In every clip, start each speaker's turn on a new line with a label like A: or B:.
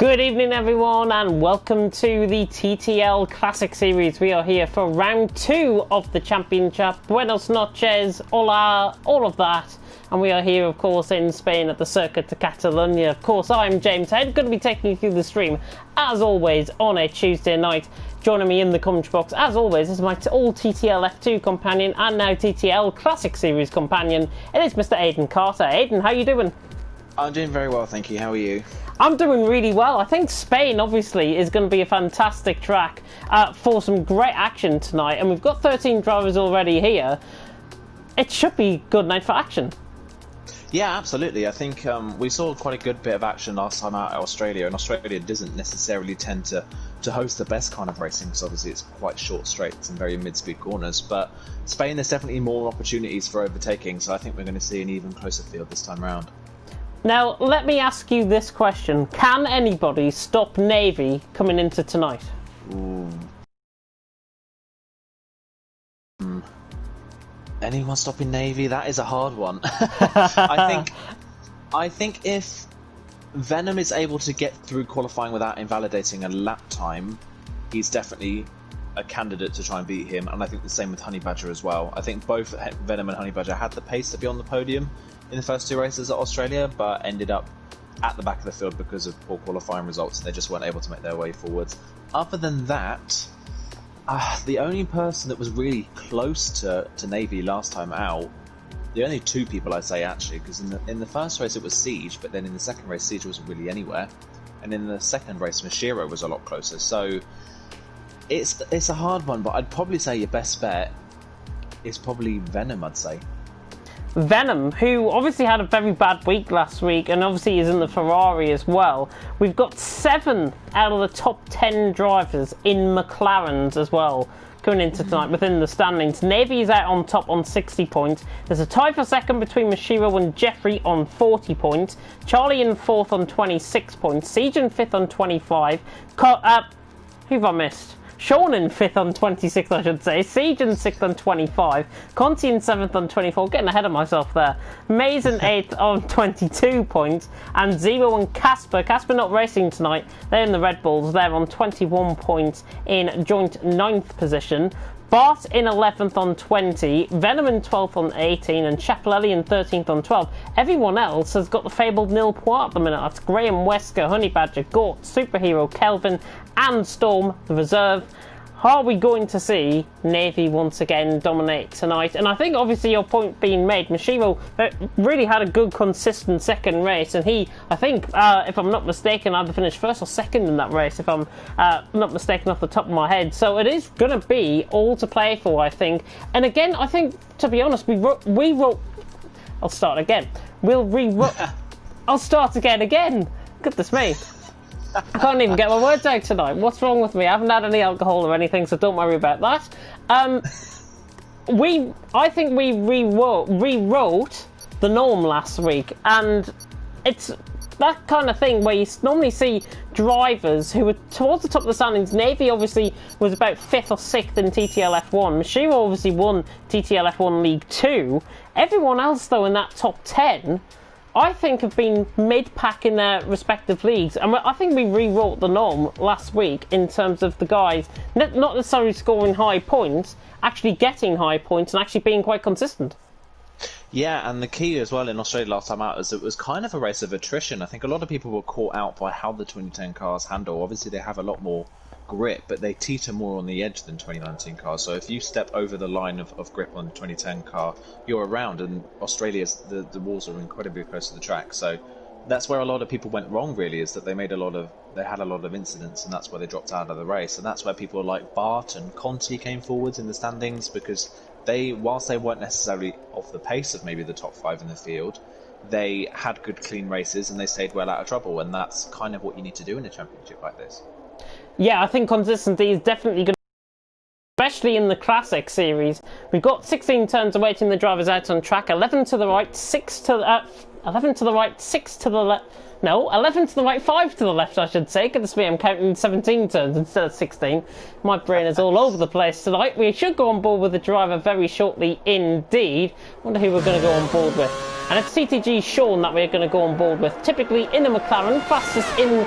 A: Good evening everyone and welcome to the TTL Classic Series. We are here for round 2 of the championship. Buenos noches, hola, all of that. And we are here of course in Spain at the Circuit de Catalunya. Of course I'm James Head, going to be taking you through the stream as always on a Tuesday night. Joining me in the commentary box as always is my old TTL F2 companion and now TTL Classic Series companion. It is Mr. Aidan Carter. Aidan, how you doing?
B: I'm doing very well, thank you. How are you?
A: I'm doing really well. I think Spain, obviously, is going to be a fantastic track for some great action tonight. And we've got 13 drivers already here. It should be a good night for action.
B: Yeah, absolutely. I think we saw quite a good bit of action last time out at Australia. And Australia doesn't necessarily tend to host the best kind of racing, because obviously it's quite short straights and very mid-speed corners. But Spain, there's definitely more opportunities for overtaking. So I think we're going to see an even closer field this time around.
A: Now, let me ask you this question. Can anybody stop Navy coming into tonight?
B: Ooh. Anyone stopping Navy? That is a hard one. I think if Venom is able to get through qualifying without invalidating a lap time, he's definitely a candidate to try and beat him. And I think the same with Honey Badger as well. I think both Venom and Honey Badger had the pace to be on the podium in the first 2 races at Australia, but ended up at the back of the field because of poor qualifying results. They just weren't able to make their way forwards. Other than that, the only person that was really close to Navy last time out, the only 2 people I'd say actually, because in the first race it was Siege, but then in the second race Siege wasn't really anywhere, and in the second race Mashiro was a lot closer. So it's a hard one, but I'd probably say your best bet is probably Venom, I'd say.
A: Venom, who obviously had a very bad week last week and obviously is in the Ferrari as well. We've got 7 out of the top 10 drivers in McLarens as well coming into tonight within the standings. Navy is out on top on 60 points. There's a tie for second between Mashiro and Jeffrey on 40 points. Charlie in 4th on 26 points. Siege in 5th on 25. Who have I missed? Sean in 5th on 26, I should say. Siege in 6th on 25. Conti in 7th on 24. Getting ahead of myself there. Maze in 8th on 22 points. And Zero and Casper. Casper not racing tonight. They're in the Red Bulls. They're on 21 points in joint 9th position. Bart in 11th on 20, Venom in 12th on 18, and Chapelelli in 13th on 12. Everyone else has got the fabled nil point at the minute. That's Graham Wesker, Honey Badger, Gort, Superhero, Kelvin, and Storm, the reserve. Are we going to see Navy once again dominate tonight? And I think obviously your point being made, Mashiro really had a good consistent second race, and he, I think, if I'm not mistaken, either finished 1st or 2nd in that race, if I'm not mistaken off the top of my head. So it is going to be all to play for, I think. And again, I think, to be honest, we wrote. I'll start again. I'll start again. Goodness me. I can't even get my words out tonight. What's wrong with me? I haven't had any alcohol or anything, so don't worry about that. I think we rewrote the norm last week, and it's that kind of thing where you normally see drivers who were towards the top of the standings. Navy obviously was about 5th or 6th in TTL F1. Mashiro obviously won TTL F1 League 2. Everyone else, though, in that top 10... I think have been mid-pack in their respective leagues. And I think we rewrote the norm last week in terms of the guys not necessarily scoring high points, actually getting high points and actually being quite consistent.
B: Yeah, and the key as well in Australia last time out is it was kind of a race of attrition. I think a lot of people were caught out by how the 2010 cars handle. Obviously they have a lot more grip, but they teeter more on the edge than 2019 cars. So if you step over the line of grip on the 2010 car, you're around, and Australia's the walls are incredibly close to the track. So that's where a lot of people went wrong, really, is that they had a lot of incidents, and that's where they dropped out of the race. And that's where people like Bart and Conti came forwards in the standings, because whilst they weren't necessarily off the pace of maybe the top 5 in the field, they had good clean races and they stayed well out of trouble, and that's kind of what you need to do in a championship like this.
A: Yeah, I think consistency is definitely going to, especially in the Classic Series. We've got 16 turns awaiting the drivers out on track, 11 to the right, 6 to the 11 to the right, 6 to the left. No, 11 to the right, 5 to the left, I should say. Goodness me, I'm counting 17 turns instead of 16. My brain is all over the place tonight. We should go on board with the driver very shortly indeed. I wonder who we're going to go on board with. And it's TTG Sean that we're going to go on board with. Typically in a McLaren, fastest in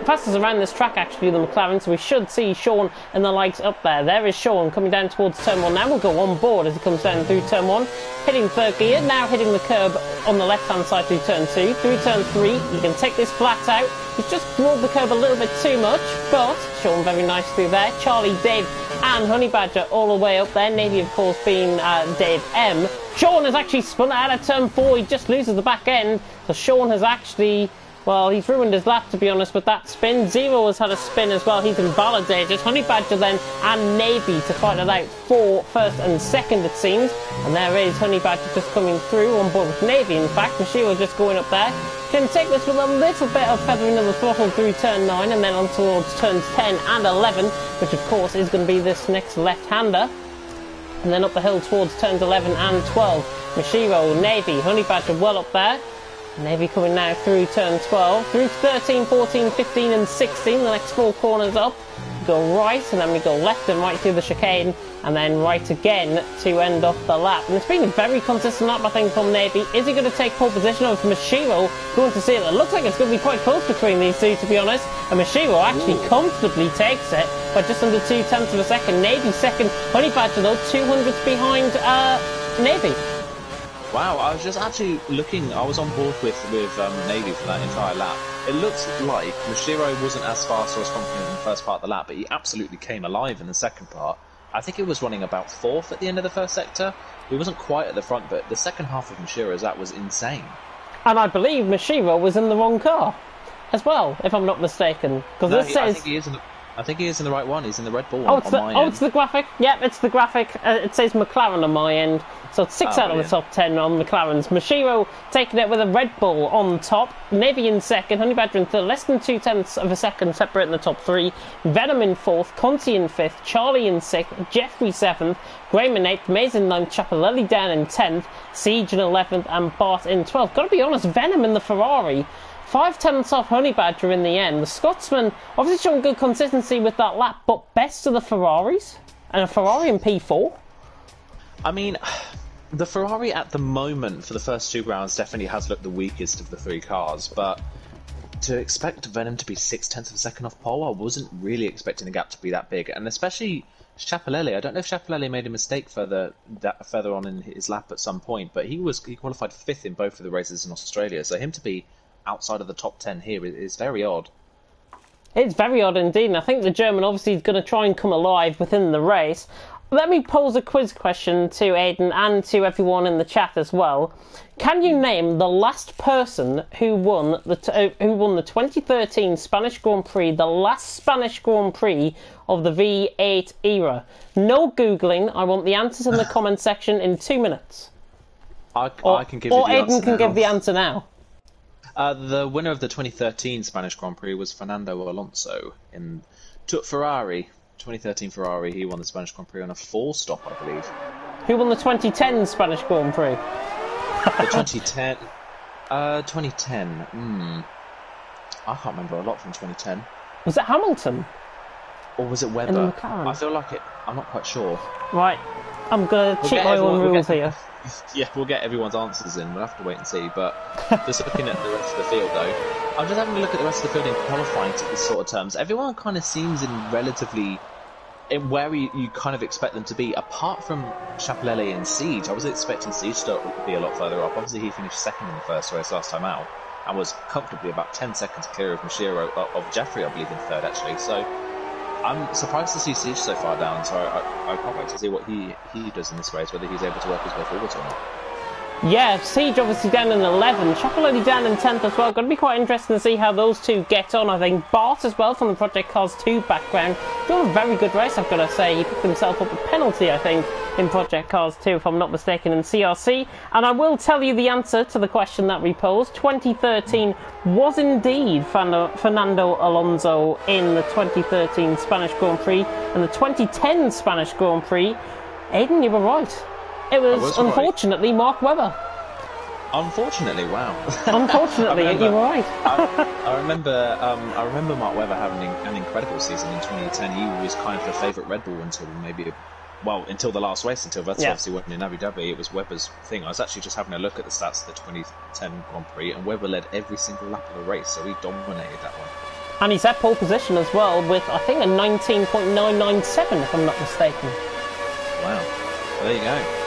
A: fastest around this track actually, the McLaren, so we should see Sean and the likes up there. There is Sean coming down towards turn 1 now. We'll go on board as he comes down through turn 1, hitting third gear, now hitting the curb on the left hand side through turn 2. Through turn 3, you can take this flat out. He's just rolled the curb a little bit too much, but Sean very nice through there. Charlie, Dave and Honey Badger all the way up there. Navy, of course, being Dave M. Sean has actually spun out of turn 4. He just loses the back end. So Sean has actually, well, he's ruined his lap, to be honest, with that spin. Zero has had a spin as well. He's invalidated. Honey Badger then and Navy to fight it out for first and second, it seems. And there is Honey Badger just coming through on board with Navy. In fact, Mashiro just going up there. Can take this with a little bit of feathering of the throttle through turn 9 and then on towards turns 10 and 11, which of course is going to be this next left-hander. And then up the hill towards turns 11 and 12. Mashiro, Navy, Honey Badger well up there. Navy coming now through turn 12, through 13, 14, 15 and 16, the next 4 corners up. We go right and then we go left and right through the chicane and then right again to end off the lap. And it's been a very consistent lap, I think, from Navy. Is he going to take pole position over Mashiro? Going to see it. It looks like it's going to be quite close between these two, to be honest. And Mashiro actually comfortably takes it by just under 0.2 of a second. Navy second, Honey Badger though 200ths behind Navy.
B: Wow, I was just actually looking, I was on board with Navy for that entire lap. It looks like Mashiro wasn't as fast or as confident in the first part of the lap, but he absolutely came alive in the second part. I think he was running about 4th at the end of the first sector. He wasn't quite at the front, but the second half of Mashiro's lap was insane.
A: And I believe Mashiro was in the wrong car as well, if I'm not mistaken. Because this says...
B: I think he is in the right one. He's in the Red Bull on my end.
A: It's the graphic. Yep, it's the graphic. It says McLaren on my end. So it's 6 out of the top 10 on McLaren's. Mashiro taking it with a Red Bull on top. Navy in second. Honey Badger in third. Less than 0.2 of a second separating the top 3. Venom in 4th. Conti in 5th. Charlie in 6th. Jeffrey 7th. Graham in 8th. Maze in 9th. Chapelelli down in 10th. Siege in 11th. And Bart in 12th. Gotta be honest, Venom in the Ferrari. 0.5 off Honey Badger in the end. The Scotsman obviously showing good consistency with that lap, but best of the Ferraris? And a Ferrari in P4?
B: I mean, the Ferrari at the moment for the first 2 rounds definitely has looked the weakest of the 3 cars, but to expect Venom to be 0.6 of a second off pole, I wasn't really expecting the gap to be that big, and especially Chapelelli. I don't know if Chapelelli made a mistake further on in his lap at some point, but he qualified 5th in both of the races in Australia, so him to be outside of the top 10 here is very odd.
A: It's very odd indeed, and I think the German obviously is going to try and come alive within the race. Let me pose a quiz question to Aiden and to everyone in the chat as well. Can you name the last person who won the 2013 Spanish Grand Prix, the last Spanish Grand Prix of the V8 era? No Googling, I want the answers in the comment section in 2 minutes.
B: I can give you the answer.
A: Or Aiden can give the answer now.
B: The winner of the 2013 Spanish Grand Prix was Fernando Alonso in Ferrari. 2013 Ferrari, he won the Spanish Grand Prix on a 4-stop, I believe.
A: Who won the 2010 Spanish Grand Prix?
B: The 2010... 2010... I can't remember a lot from 2010.
A: Was it Hamilton?
B: Or was it Webber? I feel like it... I'm not quite sure.
A: Right, I'm going to cheat my own rules here.
B: Yeah, we'll get everyone's answers in. We'll have to wait and see. But just looking at the rest of the field, though, I'm just having a look at the rest of the field in qualifying to these sort of terms. Everyone kind of seems in relatively... in where you kind of expect them to be, apart from Chapelelli and Siege. I was expecting Siege to be a lot further up. Obviously, he finished second in the first race last time out, and was comfortably about 10 seconds clear of Mashiro, of Jeffrey, I believe, in third, actually. So I'm surprised to see Siege so far down, so I can't wait to see what he does in this race, whether he's able to work his way forwards or not.
A: Yeah, Siege obviously down in 11, Chapelelli down in 10th as well. Going to be quite interesting to see how those two get on. I think Bart as well from the Project Cars 2 background. Doing a very good race, I've got to say. He picked himself up a penalty, I think, in Project Cars 2, if I'm not mistaken, in CRC. And I will tell you the answer to the question that we posed. 2013 was indeed Fernando Alonso in the 2013 Spanish Grand Prix. And the 2010 Spanish Grand Prix, Aiden, you were right. It was unfortunately right. Mark Webber.
B: Unfortunately, wow.
A: Unfortunately, you were right.
B: I remember Mark Webber having an incredible season in 2010. He was kind of the favourite Red Bull until the last race, until Vettel obviously went in Abu Dhabi. It was Webber's thing. I was actually just having a look at the stats of the 2010 Grand Prix, and Webber led every single lap of the race, so he dominated that one.
A: And he's at pole position as well with, I think, a 19.997 if I'm not mistaken.
B: Wow. Well, there you go.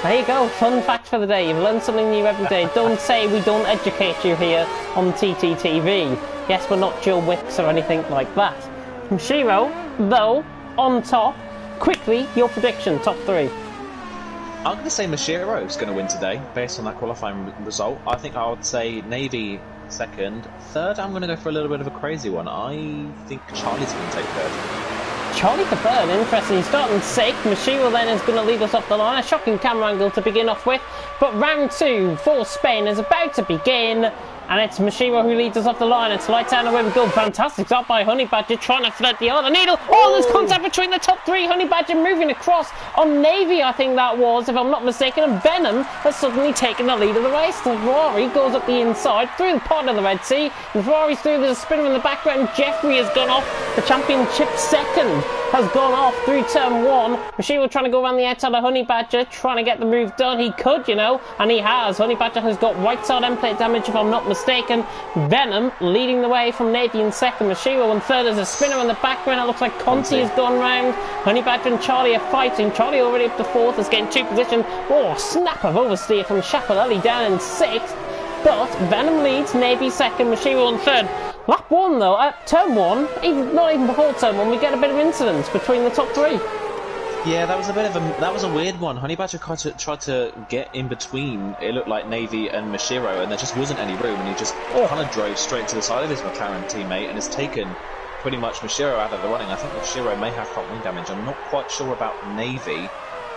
A: There you go, fun fact for the day. You've learned something new every day. Don't say we don't educate you here on TTTV. Yes, we're not Joe Wicks or anything like that. Mashiro, though, on top. Quickly, your prediction, top 3.
B: I'm going to say Mashiro is going to win today, based on that qualifying result. I think I would say Navy second. Third, I'm going to go for a little bit of a crazy one. I think Charlie's going to take third.
A: Charlie for third, interesting. He's starting 6th. Mashiro then is going to lead us off the line. A shocking camera angle to begin off with. But round 2 for Spain is about to begin. And it's Mashiro who leads us off the line. It's lights out and away we go. Fantastic start by Honey Badger trying to thread the other needle. Oh, there's contact between the top 3. Honey Badger moving across on Navy, I think that was, if I'm not mistaken. And Venom has suddenly taken the lead of the race. The Ferrari goes up the inside through the part of the Red Sea. The Ferrari's through, there's a spinner in the background. Jeffrey has gone off. The championship second has gone off through turn 1. Mashiro trying to go around the outside of Honey Badger, trying to get the move done. He could, you know, and he has. Honey Badger has got right side end plate damage, if I'm not mistaken. Venom leading the way from Navy in second. Mashiro in third. There's a spinner in the background. It looks like Conti has gone round. Honey Badger and Charlie are fighting. Charlie already up to 4th, is getting 2 position. Oh, snap of oversteer from Chaparelli down in 6th. But Venom leads, Navy second, Mashiro in third. Lap 1 though, at turn 1, not even before turn 1, we get a bit of incidents between the top 3.
B: Yeah, that was a weird one. Honey Badger tried to get in between, it looked like Navy and Mashiro, and there just wasn't any room, and he just kind of drove straight to the side of his McLaren teammate and has taken pretty much Mashiro out of the running. I think Mashiro may have front wing damage. I'm not quite sure about Navy,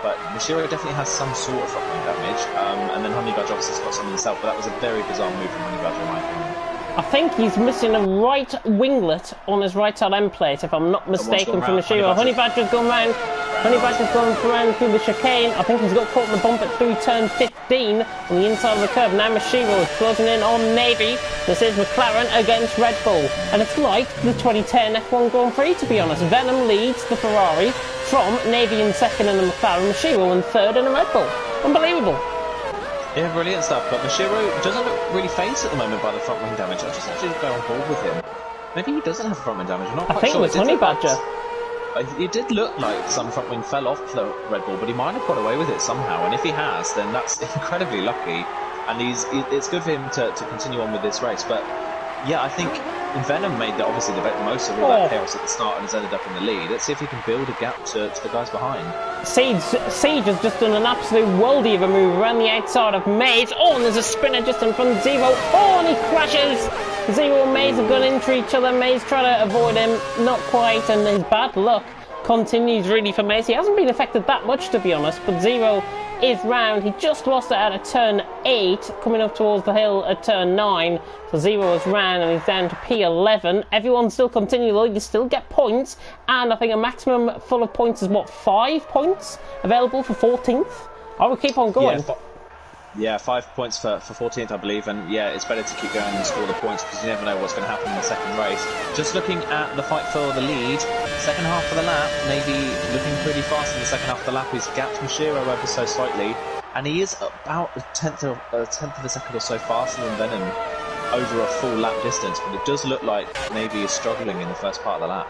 B: but Mashiro definitely has some sort of front wing damage. And then Honey Badger obviously has got something himself, but that was a very bizarre move from Honey Badger in my opinion.
A: I think he's missing a right winglet on his right side end plate, if I'm not mistaken, from Mashiro. Honey Badger's gone round. Honey Badger's gone round through the chicane. I think he's got caught in the bumper through turn 15 on the inside of the curve. Now Mashiro is closing in on Navy. This is McLaren against Red Bull. And it's like the 2010 F1 Grand Prix, to be honest. Venom leads the Ferrari from Navy in second and the McLaren. Mashiro in third and a Red Bull. Unbelievable.
B: Yeah, brilliant stuff, but Mashiro doesn't look really phased at the moment by the front wing damage. I just actually go on board with him. Maybe he doesn't have front wing damage, I'm not quite sure.
A: I think it was Honey Badger.
B: It did look like some front wing fell off the Red Bull, but he might have got away with it somehow, and if he has, then that's incredibly lucky, and it's good for him to continue on with this race. But yeah, I think Venom made obviously the most of all that chaos at the start and has ended up in the lead. Let's see if he can build a gap to the guys behind.
A: Siege has just done an absolute worldie of a move around the outside of Maze. Oh, and there's a spinner just in front of Zero. Oh, and he crashes. Zero and Maze have gone into each other. Maze trying to avoid him, not quite, and his bad luck continues really for Maze. He hasn't been affected that much, to be honest, but Zero is round. He just lost it out of turn 8, coming up towards the hill at turn 9. So Zero is round and he's down to P11. Everyone still continuing the lead. You still get points, and I think a maximum full of points is what, 5 points available for 14th? I will keep on going.
B: Yeah, 5 points for 14th, I believe, and yeah, it's better to keep going and score the points because you never know what's going to happen in the second race. Just looking at the fight for the lead, second half of the lap, Navy looking pretty fast in the second half of the lap. He's gapped Mashiro ever so slightly, and he is about a tenth of a second or so faster than Venom over a full lap distance, but it does look like Navy is struggling in the first part of the lap.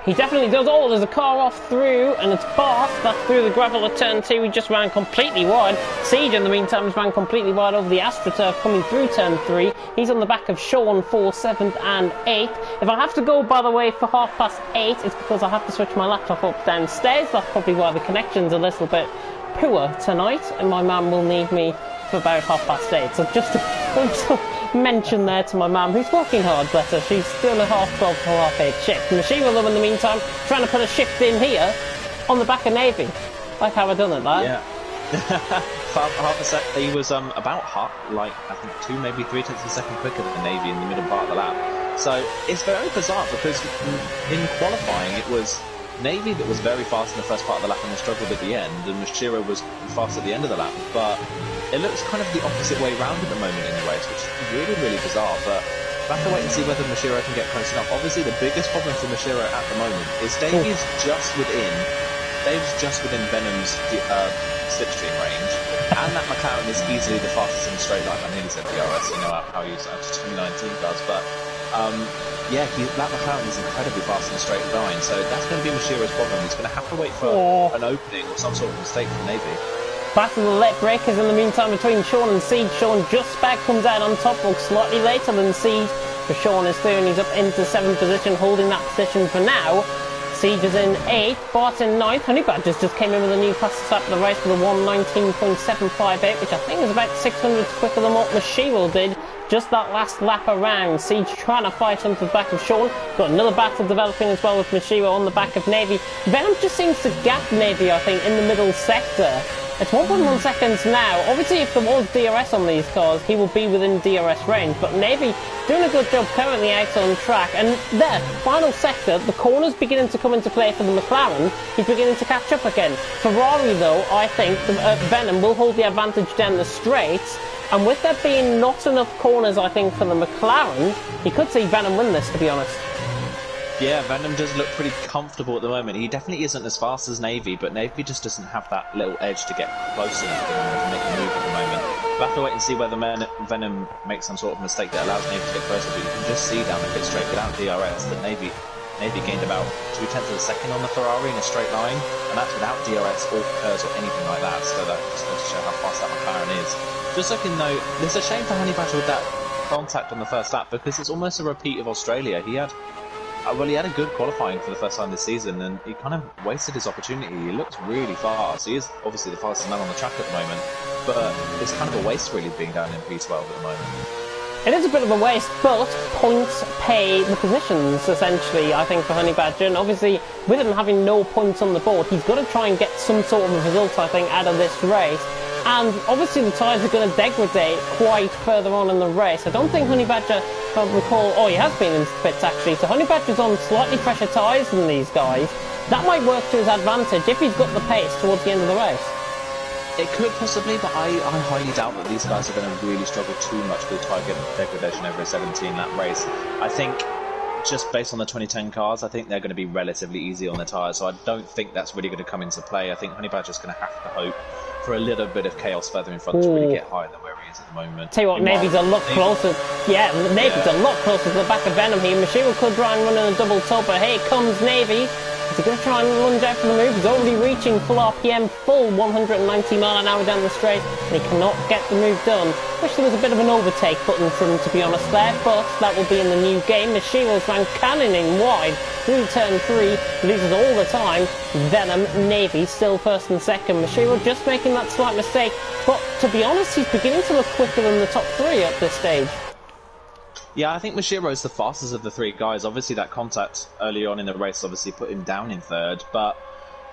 A: He definitely does. Oh, there's a car off through, and it's Barth. That's through the gravel at turn 2. He just ran completely wide. Siege, in the meantime, has ran completely wide over the AstroTurf coming through turn 3. He's on the back of Sean for 7th and 8th. If I have to go, by the way, for 8:30, it's because I have to switch my laptop up downstairs. That's probably why the connection's a little bit poor tonight, and my mum will need me for about 8:30. So just to mention there to my mum, who's working hard, bless her. She's doing a 12:30 to 8:30 shift. Mashiro, though, in the meantime, trying to put a shift in here on the back of Navy. Like how I done it, that.
B: Yeah. half a sec. He was about I think 2, maybe 3 tenths of a second quicker than Navy in the middle part of the lap. So it's very bizarre because in qualifying it was Navy that was very fast in the first part of the lap and struggled at the end, and Mashiro was fast at the end of the lap. But it looks kind of the opposite way round at the moment in the race, which is really, really bizarre. But we'll have to wait and see whether Mashiro can get close enough. Obviously, the biggest problem for Mashiro at the moment is Dave's just within Venom's slipstream range, and that McLaren is easily the fastest in the straight line. I nearly said DRS, you know how you use it to 2019 does, but Yeah, that McLaren is incredibly fast in a straight line, so that's going to be Mashiro's problem. He's going to have to wait for an opening or some sort of mistake from Navy.
A: Battle of the late breakers in the meantime between Sean and Siege. Sean just about comes out on top, looks slightly later than Siege, but Sean is through and he's up into 7th position, holding that position for now. Siege is in 8th, Bart in 9th. Honey Badgers just came in with a new fastest lap of the race with a 1:19.758, which I think is about 600 quicker than what Mashiro did just that last lap around. Siege trying to fight onto the back of Sean. Got another battle developing as well with Mashiro on the back of Navy. Venom just seems to gap Navy, I think, in the middle sector. It's 1.1 seconds now. Obviously, if there was DRS on these cars, he will be within DRS range. But Navy doing a good job currently out on track. And there, final sector, the corner's beginning to come into play for the McLaren. He's beginning to catch up again. Ferrari, though, I think Venom will hold the advantage down the straights. And with there being not enough corners, I think, for the McLaren, he could see Venom win this, to be honest.
B: Yeah, Venom does look pretty comfortable at the moment. He definitely isn't as fast as Navy, but Navy just doesn't have that little edge to get close enough to make a move at the moment. We'll have to wait and see whether Venom makes some sort of mistake that allows Navy to get closer, but you can just see down the pit straight without DRS that Navy gained about 2/10 of a second on the Ferrari in a straight line, and that's without DRS or curves or anything like that, so that just goes to show how fast that McLaren is. Just so you can know, there's a shame for Honey Badger with that contact on the first lap, because it's almost a repeat of Australia. He had a good qualifying for the first time this season, and he kind of wasted his opportunity. He looks really fast. He is obviously the fastest man on the track at the moment, but it's kind of a waste really being down in P12 at the moment.
A: It is a bit of a waste, but points pay the positions, essentially, I think, for Honey Badger. And obviously, with him having no points on the board, he's got to try and get some sort of a result, I think, out of this race. And obviously the tyres are going to degrade quite further on in the race. I don't think Honey Badger, if I recall, he has been in pits actually, so Honey Badger's on slightly fresher tyres than these guys. That might work to his advantage if he's got the pace towards the end of the race.
B: It could possibly, but I highly doubt that these guys are going to really struggle too much with tyre degradation over a 17-lap race. I think, just based on the 2010 cars, I think they're going to be relatively easy on their tyres, so I don't think that's really going to come into play. I think Honey Badger's going to have to hope for a little bit of chaos further in front to really get higher than where he is at the moment.
A: Tell you what, Navy's a lot closer. Yeah, Navy's a lot closer to the back of Venom here. Mashiro could try and run in a double top, but here comes Navy. Is he going to try and lunge out for the move? He's already reaching full RPM, full 190 mile an hour down the straight, and he cannot get the move done. Wish there was a bit of an overtake button for him, to be honest, there, but that will be in the new game. Mashiro's ran cannoning wide through turn 3, loses all the time. Venom, Navy, still first and second. Mashiro just making that slight mistake, but to be honest, he's beginning to look quicker than the top 3 at this stage.
B: Yeah, I think Mashiro is the fastest of the 3 guys. Obviously, that contact early on in the race obviously put him down in 3rd, but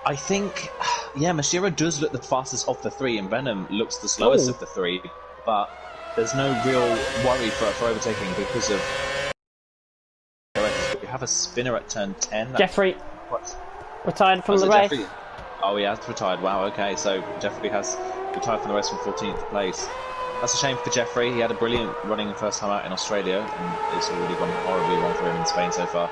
B: I think, yeah, Mashiro does look the fastest of the 3, and Venom looks the slowest of the 3, but there's no real worry for overtaking because of... We have a spinner at turn 10.
A: Jeffrey retired from the race.
B: Jeffrey? Oh, he has retired. Wow, okay, so Jeffrey has retired from the race from 14th place. That's a shame for Jeffrey. He had a brilliant running first time out in Australia, and it's already gone horribly wrong for him in Spain so far.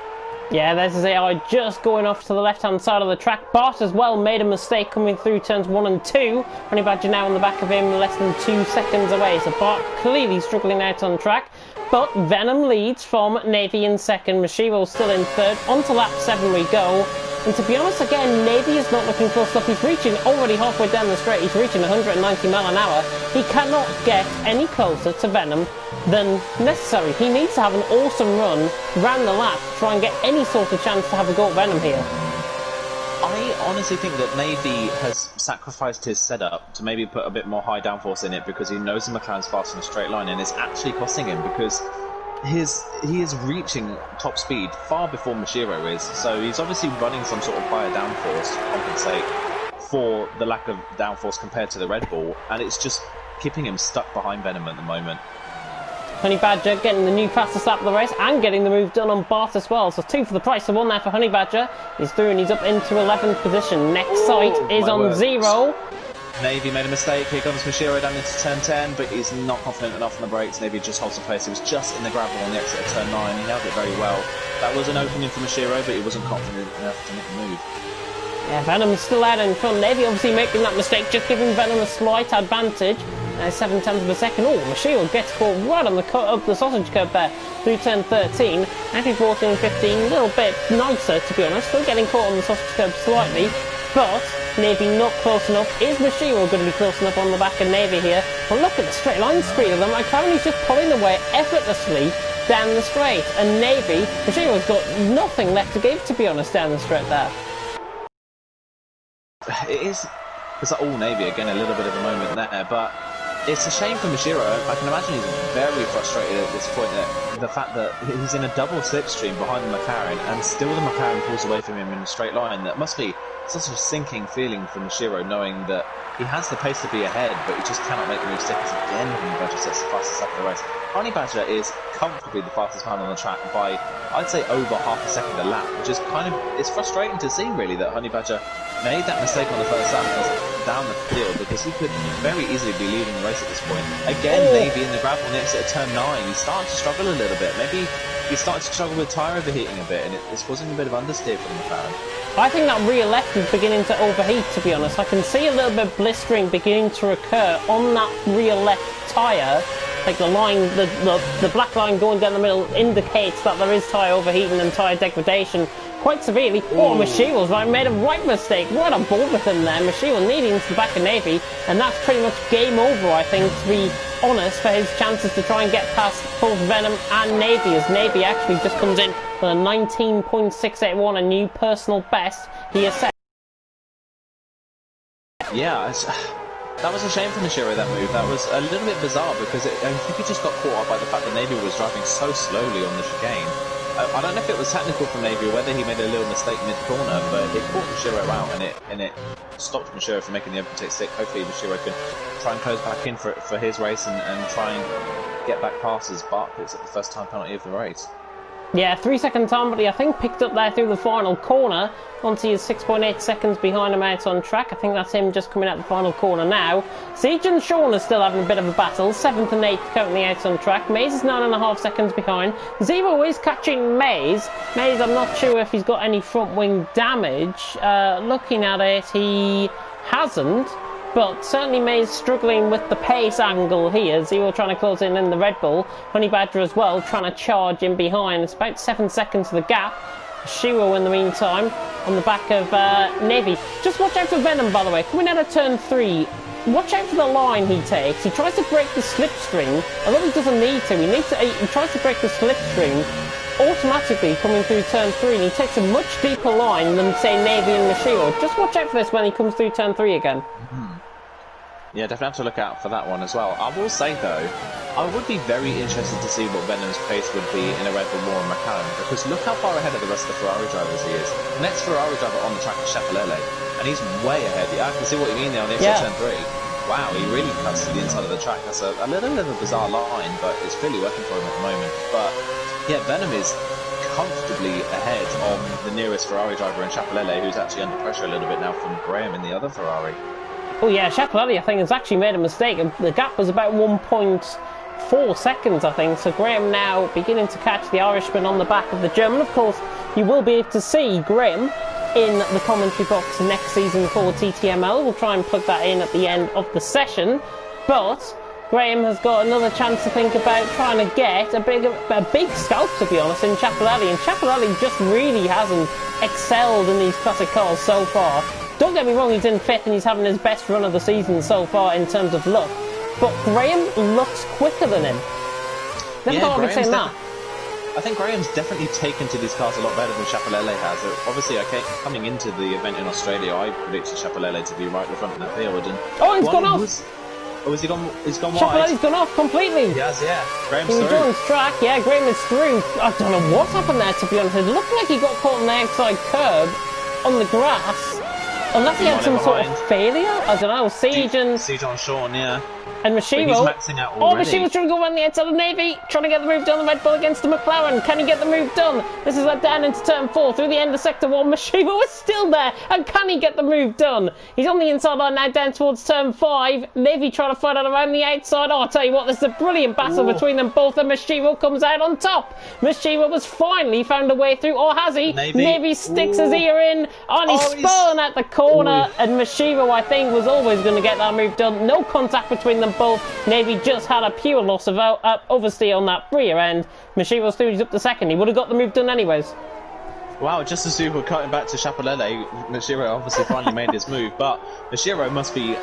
A: Yeah, there's his AI just going off to the left-hand side of the track. Bart as well made a mistake coming through turns 1 and 2. Honey Badger now on the back of him, less than 2 seconds away. So Bart clearly struggling out on track. But Venom leads from Navy in 2nd. Mashiro still in 3rd. On to lap 7 we go. And to be honest, again, Navy is not looking close enough. He's reaching already halfway down the straight. He's reaching 190 mile an hour. He cannot get any closer to Venom than necessary. He needs to have an awesome run round the lap to try and get any sort of chance to have a go at Venom here.
B: I honestly think that Navy has sacrificed his setup to maybe put a bit more high downforce in it because he knows the McLaren's fast in a straight line, and it's actually costing him because he is reaching top speed far before Mashiro is, so he's obviously running some sort of higher downforce to compensate for the lack of downforce compared to the Red Bull, and it's just keeping him stuck behind Venom at the moment.
A: Honey Badger getting the new fastest lap of the race and getting the move done on Bart as well. So 2 for the price of 1 there for Honey Badger. He's through and he's up into 11th position. Next sight is on 0.
B: Navy made a mistake. Here comes Mashiro down into turn 10, but he's not confident enough on the brakes. Navy just holds the place. He was just in the gravel on the exit of turn 9. He held it very well. That was an opening for Mashiro, but he wasn't confident enough to make the move.
A: Yeah, Venom's still out in front. Navy obviously making that mistake, just giving Venom a slight advantage. 7/10 of a second. Oh, Mashiro gets caught right on the sausage curb there through turn 13. Actually 14 and 15, a little bit nicer to be honest. Still getting caught on the sausage curb slightly, but Navy not close enough. Is Mashiro going to be close enough on the back of Navy here? Well, look at the straight line speed of them. McLaren's just pulling away effortlessly down the straight, and Navy, Mashiro's got nothing left to give, to be honest, down the straight there.
B: It's like all Navy again, a little bit of a moment there, but it's a shame for Mashiro. I can imagine he's very frustrated at this point at the fact that he's in a double slipstream behind the McLaren, and still the McLaren pulls away from him in a straight line. That must be such a sinking feeling for Mashiro, knowing that he has the pace to be ahead, but he just cannot make the move stick. As again, Honey Badger sets the fastest lap of the race. Honey Badger is comfortably the fastest man on the track by, I'd say, over half a second a lap, which is it's frustrating to see really that Honey Badger made that mistake on the first lap down the field, because he could very easily be leading the race at this point. Again, Navy in the gravel next at turn 9. He's starting to struggle a little bit. Maybe he's starting to struggle with tyre overheating a bit, and it's causing a bit of understeer for the McLaren. I
A: think that rear left is beginning to overheat, to be honest. I can see a little bit of blistering beginning to occur on that rear left tyre. Like the line, the black line going down the middle indicates that there is tyre overheating and tyre degradation quite severely. Oh, Mashiro's made a right mistake. What a ball with him there. Mashiro needing into the back of Navy, and that's pretty much game over, I think, to be honest, for his chances to try and get past both Venom and Navy, as Navy actually just comes in with a 19.681, a new personal best he has set.
B: Yeah, that was a shame for Mashiro, that move. That was a little bit bizarre, because I think he just got caught up by the fact that Navy was driving so slowly on the chicane. I don't know if it was technical from Navy or whether he made a little mistake mid-corner, but it caught Mashiro out, and it stopped Mashiro from making the overtake stick. Hopefully Mashiro can try and close back in for his race and try and get back past his Bart pits at the first time penalty of the race.
A: Yeah, 3-second time, but he, I think, picked up there through the final corner. Onto his 6.8 seconds behind him out on track. I think that's him just coming out the final corner now. Siege and Sean are still having a bit of a battle. 7th and 8th currently out on track. Maze is 9.5 seconds behind. Zero is catching Maze. Maze, I'm not sure if he's got any front wing damage. Looking at it, he hasn't. But certainly Maze struggling with the pace angle here. Zero trying to close in the Red Bull. Honey Badger as well trying to charge in behind. It's about 7 seconds to the gap. Shiro in the meantime on the back of Navy. Just watch out for Venom, by the way. Coming out of turn 3. Watch out for the line he takes. He tries to break the slipstream, although he doesn't need to. He tries to break the slipstream automatically coming through turn 3, and he takes a much deeper line than, say, Navy and Mashiro. Just watch out for this when he comes through turn 3 again.
B: Yeah, definitely have to look out for that one as well. I will say, though, I would be very interested to see what Venom's pace would be in a Red Bull or a McLaren, because look how far ahead of the rest of the Ferrari drivers he is. The next Ferrari driver on the track is Chapelele, and he's way ahead. I can see what you mean there on the exit turn 3. Wow, he really cuts to the inside of the track. That's a little bit of a bizarre line, but it's clearly working for him at the moment. But yeah, Venom is comfortably ahead of the nearest Ferrari driver in Chapelele, who's actually under pressure a little bit now from Graham in the other Ferrari.
A: Oh yeah, Chapelele, I think, has actually made a mistake. The gap was about 1.4 seconds, I think. So Graham now beginning to catch the Irishman on the back of the German. Of course, you will be able to see Graham in the commentary box next season for TTML. We'll try and plug that in at the end of the session. But Graham has got another chance to think about trying to get a big scalp, to be honest, in Chapelele. And Chapelele just really hasn't excelled in these classic cars so far. Don't get me wrong, he's in 5th and he's having his best run of the season so far in terms of luck. But Graham looks quicker than him. Never thought I'd be saying that.
B: I think Graham's definitely taken to these cars a lot better than Chapelele has. Obviously, coming into the event in Australia, I predicted Chapelele to be right in the front of the field. And
A: oh, he's gone off!
B: Has he gone? He's gone wide.
A: Chapelele's gone off completely.
B: He has, yeah. Graham's
A: through.
B: He
A: rejoins track, yeah, Graham is through. I don't know what happened there, to be honest. It looked like he got caught on the outside curb on the grass. Unless he had some sort of failure? I don't know. Siege
B: on Sean, yeah.
A: And Mashiro.
B: He's maxing out already.
A: Mashiro's trying to go around the outside of Navy, trying to get the move done. The Red Bull against the McLaren. Can he get the move done? This is led down into turn 4 through the end of sector 1. Mashiro is still there, and can he get the move done? He's on the inside line now, down towards turn 5. Navy trying to fight out around the outside. Oh, I'll tell you what, there's a brilliant battle between them both, and Mashiro comes out on top. Mashiro has finally found a way through, or has he? Navy sticks his ear in, and he's spun at the corner, and Mashiro, I think, was always going to get that move done. No contact between them both. Navy just had a pure loss of oversteer on that rear end. Mashiro stood up to second. He would have got the move done anyways.
B: Wow, just as we were cutting back to Chapelele, Mashiro obviously finally made his move, but Mashiro must be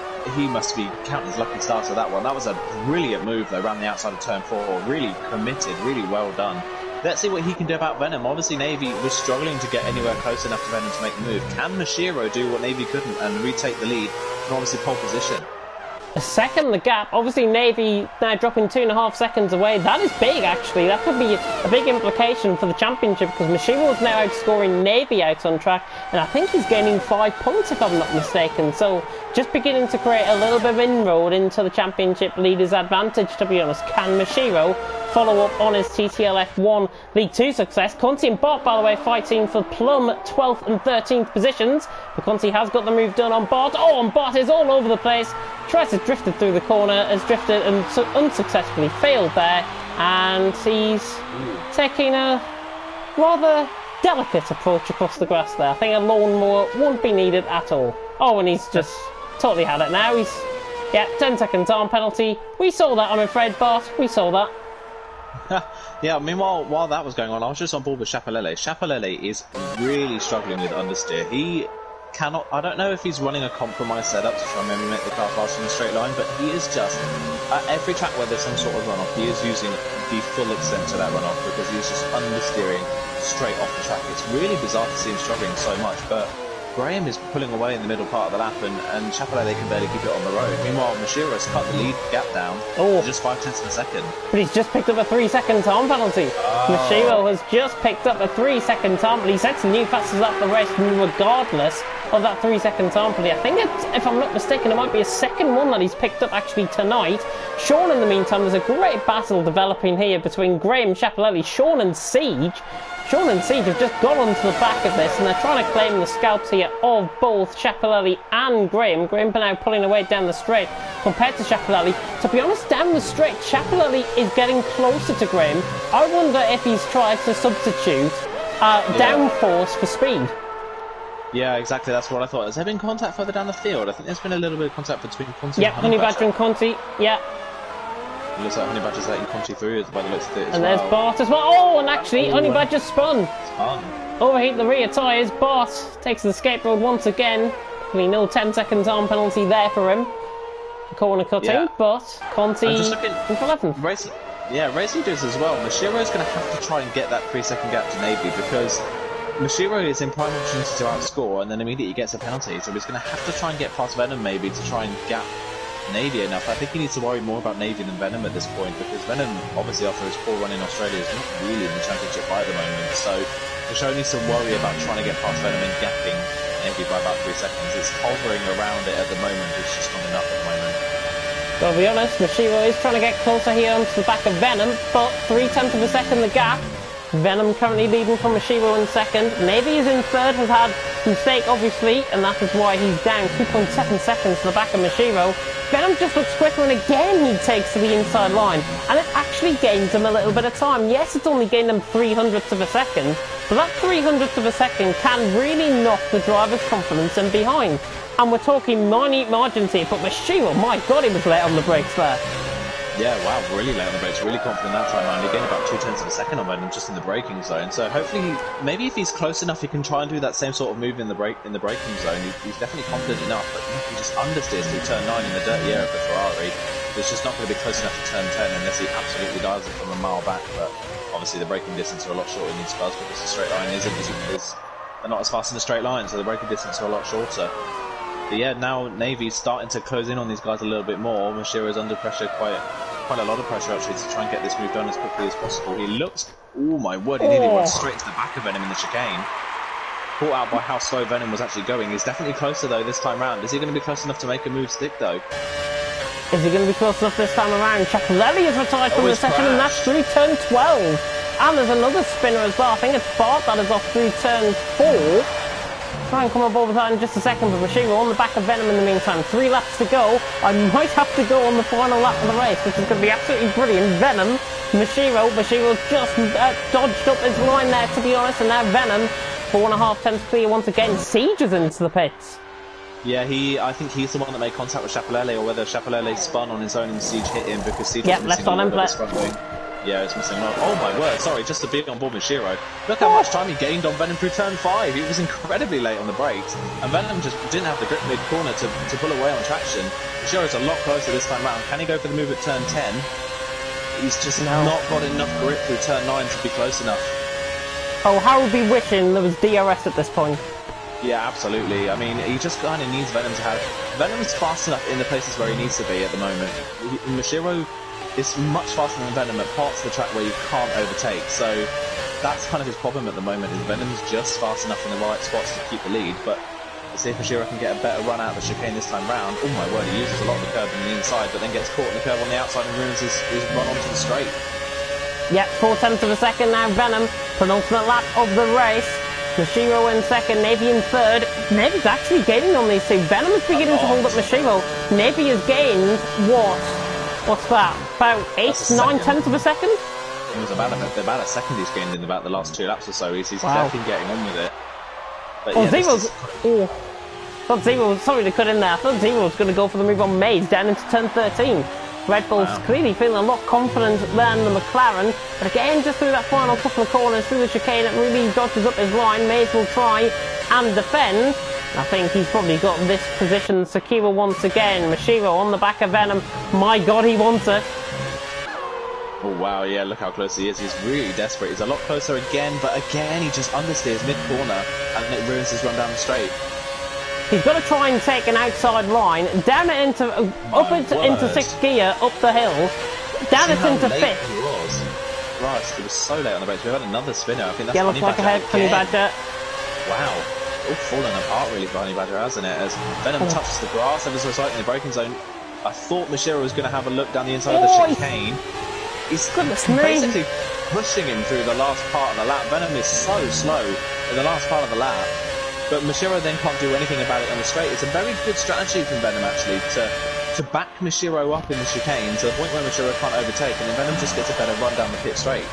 B: counting his lucky stars for that one. That was a brilliant move though, around the outside of turn 4, really committed, really well done. Let's see what he can do about Venom. Obviously Navy was struggling to get anywhere close enough to Venom to make the move. Can Mashiro do what Navy couldn't and retake the lead and obviously pole position?
A: A second the gap. Obviously Navy now dropping 2.5 seconds away. That is big actually. That could be a big implication for the championship because Mashiro is now outscoring Navy out on track, and I think he's gaining 5 points if I'm not mistaken. So just beginning to create a little bit of inroad into the championship leader's advantage, to be honest. Can Mashiro follow up on his TTL F1 League 2 success? Conti and Bart, by the way, fighting for plumb 12th and 13th positions. But Conti has got the move done on Bart. Oh, and Bart is all over the place. Tries to drift it through the corner, has drifted and unsuccessfully failed there. And he's taking a rather delicate approach across the grass there. I think a lawnmower won't be needed at all. Oh, and he's just totally had it now. He's, yeah, 10-second time penalty. We saw that, I'm afraid, Bart. We saw that.
B: Yeah, meanwhile, while that was going on, I was just on board with Chapelele. Chapelele is really struggling with understeer. He cannot, I don't know if he's running a compromised setup to try and maybe make the car faster in a straight line, but he is just, at every track where there's some sort of runoff, he is using the full extent of that runoff because he is just understeering straight off the track. It's really bizarre to see him struggling so much, but Graham is pulling away in the middle part of the lap and Chapelele can barely keep it on the road. Meanwhile, Mashiro's cut the lead gap down to just 5/10 of a second.
A: But he's just picked up a 3-second time penalty. Mashiro has just picked up a 3-second time penalty. He sets a new fastest lap of the race regardless of that 3-second time penalty. I think it's, if I'm not mistaken, it might be a second one that he's picked up actually tonight. Sean, in the meantime, there's a great battle developing here between Graham, Chapelele, Sean and Siege. Sean and Siege have just got onto the back of this and they're trying to claim the scalps here of both Chapelele and Graham. Graham now pulling away down the straight compared to Chapelele. To be honest, down the straight, Chapelele is getting closer to Graham. I wonder if he's tried to substitute downforce for speed.
B: Yeah, exactly, that's what I thought. Has there been contact further down the field? I think there's been a little bit of contact between Conti and
A: Honey Badger and Conti, yeah.
B: It looks like Honey Badger's letting Conti through by the looks of it as
A: and
B: well.
A: There's Bart as well. Oh, and actually, Honey Badger spun. Overheat the rear tyres. Bart takes the escape road once again. No 10-second time penalty there for him. Corner cutting, but Conti in 11th.
B: Race leaders as well. Mashiro's going to have to try and get that 3-second gap to Navy because Mashiro is in prime opportunity to outscore and then immediately gets a penalty. So he's going to have to try and get past Venom maybe to try and gap Navy enough. I think he needs to worry more about Navy than Venom at this point because Venom, obviously after his poor run in Australia, is not really in the championship by the moment. So Mashiro needs to worry about trying to get past Venom and gapping Navy by about 3 seconds. It's hovering around it at the moment. It's just not enough at the moment.
A: I'll be honest, Mashiro is trying to get closer here onto the back of Venom, but 0.3 of a second the gap. Venom currently leading from Mashiro in second. Navy is in third, has had a mistake obviously, and that is why he's down 2.7 seconds to the back of Mashiro. Venom just looks quicker and again he takes to the inside line, and it actually gains him a little bit of time. Yes, it's only gained him 0.03 of a second, but that 0.03 of a second can really knock the driver's confidence in behind. And we're talking minute margins here, but Mashiro, my god, he was late on the brakes there.
B: Yeah, wow, really late on the brakes, really confident that time around. He gained about 0.2 of a second on Venom just in the braking zone. So hopefully, maybe if he's close enough, he can try and do that same sort of move in the braking zone. He's definitely confident enough, but he just understeers through turn 9 in the dirty air of the Ferrari. It's just not going to be close enough to turn 10 unless he absolutely dials it from a mile back. But obviously, the braking distance are a lot shorter in these cars because the straight line they're not as fast in the straight line, so the braking distance are a lot shorter. But yeah, now Navy's starting to close in on these guys a little bit more. Mashiro's under pressure, quite a lot of pressure actually, to try and get this move done as quickly as possible. He looks, oh my word, he nearly went straight to the back of Venom in the chicane. Caught out by how slow Venom was actually going. He's definitely closer though this time round. Is he going to be close enough to make a move stick though?
A: Is he going to be close enough this time around? Chapelele is retired from the session and that's through turn 12. And there's another spinner as well. I think it's Bart that is off through turn 4. Try and come up over that in just a second, but Mashiro on the back of Venom in the meantime. 3 laps to go. I might have to go on the final lap of the race, which is going to be absolutely brilliant. Venom, Mashiro just dodged up his line there, to be honest, and now Venom, 4.5 tenths clear once again. Siege is into the pits.
B: Yeah, I think he's the one that made contact with Chapelele, or whether Chapelele spun on his own and Siege hit him because Siege was missing all of his front wing. Yeah, it's missing. Oh my word, sorry, just to be on board with Shiro. Look how much time he gained on Venom through turn 5. He was incredibly late on the brakes, and Venom just didn't have the grip mid-corner to pull away on traction. Shiro's a lot closer this time round. Can he go for the move at turn 10? He's just not got enough grip through turn 9 to be close enough.
A: Oh, how would be wishing there was DRS at this point.
B: Yeah, absolutely. I mean, he just kind of needs Venom to have... Venom's fast enough in the places where he needs to be at the moment. Mashiro is much faster than Venom at parts of the track where you can't overtake, so that's kind of his problem at the moment, is Venom's just fast enough in the right spots to keep the lead, but let's see if Mashiro can get a better run out of the chicane this time round. Oh my word, he uses a lot of the curve on the inside, but then gets caught in the curve on the outside and ruins his run onto the straight.
A: Yep, 4/10 of a second now, Venom, penultimate lap of the race. Mashiro in second, Navy in third. Navy's actually gaining on these two. Venom is beginning to hold up Mashiro. Navy has gained, what's that? About 9/10 of a second?
B: It was about a second he's gained in about the last 2 laps or so. He's definitely getting on with it. But yeah,
A: Zero's... Oh, thought Zero, sorry to cut in there. I thought Zero was going to go for the move on Maze down into turn 13. Red Bull's clearly feeling a lot confident than the McLaren, but again, just through that final couple of corners, through the chicane, it really dodges up his line. Maze will try and defend. I think he's probably got this position secure once again. Mashiro on the back of Venom. My God, he wants it.
B: Oh wow, yeah, look how close he is. He's really desperate. He's a lot closer again, but again, he just understeers mid-corner, and it ruins his run down the straight.
A: He's got to try and take an outside line, down it into, up it into 6th gear, up the hill, down it into 5th.
B: Right, it was so late on the brakes. We had another spinner. I think that's
A: Honey Badger. Honey Badger.
B: Wow, all falling apart really for Honey Badger, hasn't it? As Venom touches the grass ever so slightly in the braking zone. I thought Mashiro was going to have a look down the inside of the chicane. He's basically pushing him through the last part of the lap. Venom is so slow in the last part of the lap. But Mashiro then can't do anything about it on the straight. It's a very good strategy from Venom, actually, to back Mashiro up in the chicane to the point where Mashiro can't overtake, and then Venom just gets a better run down the pit straight.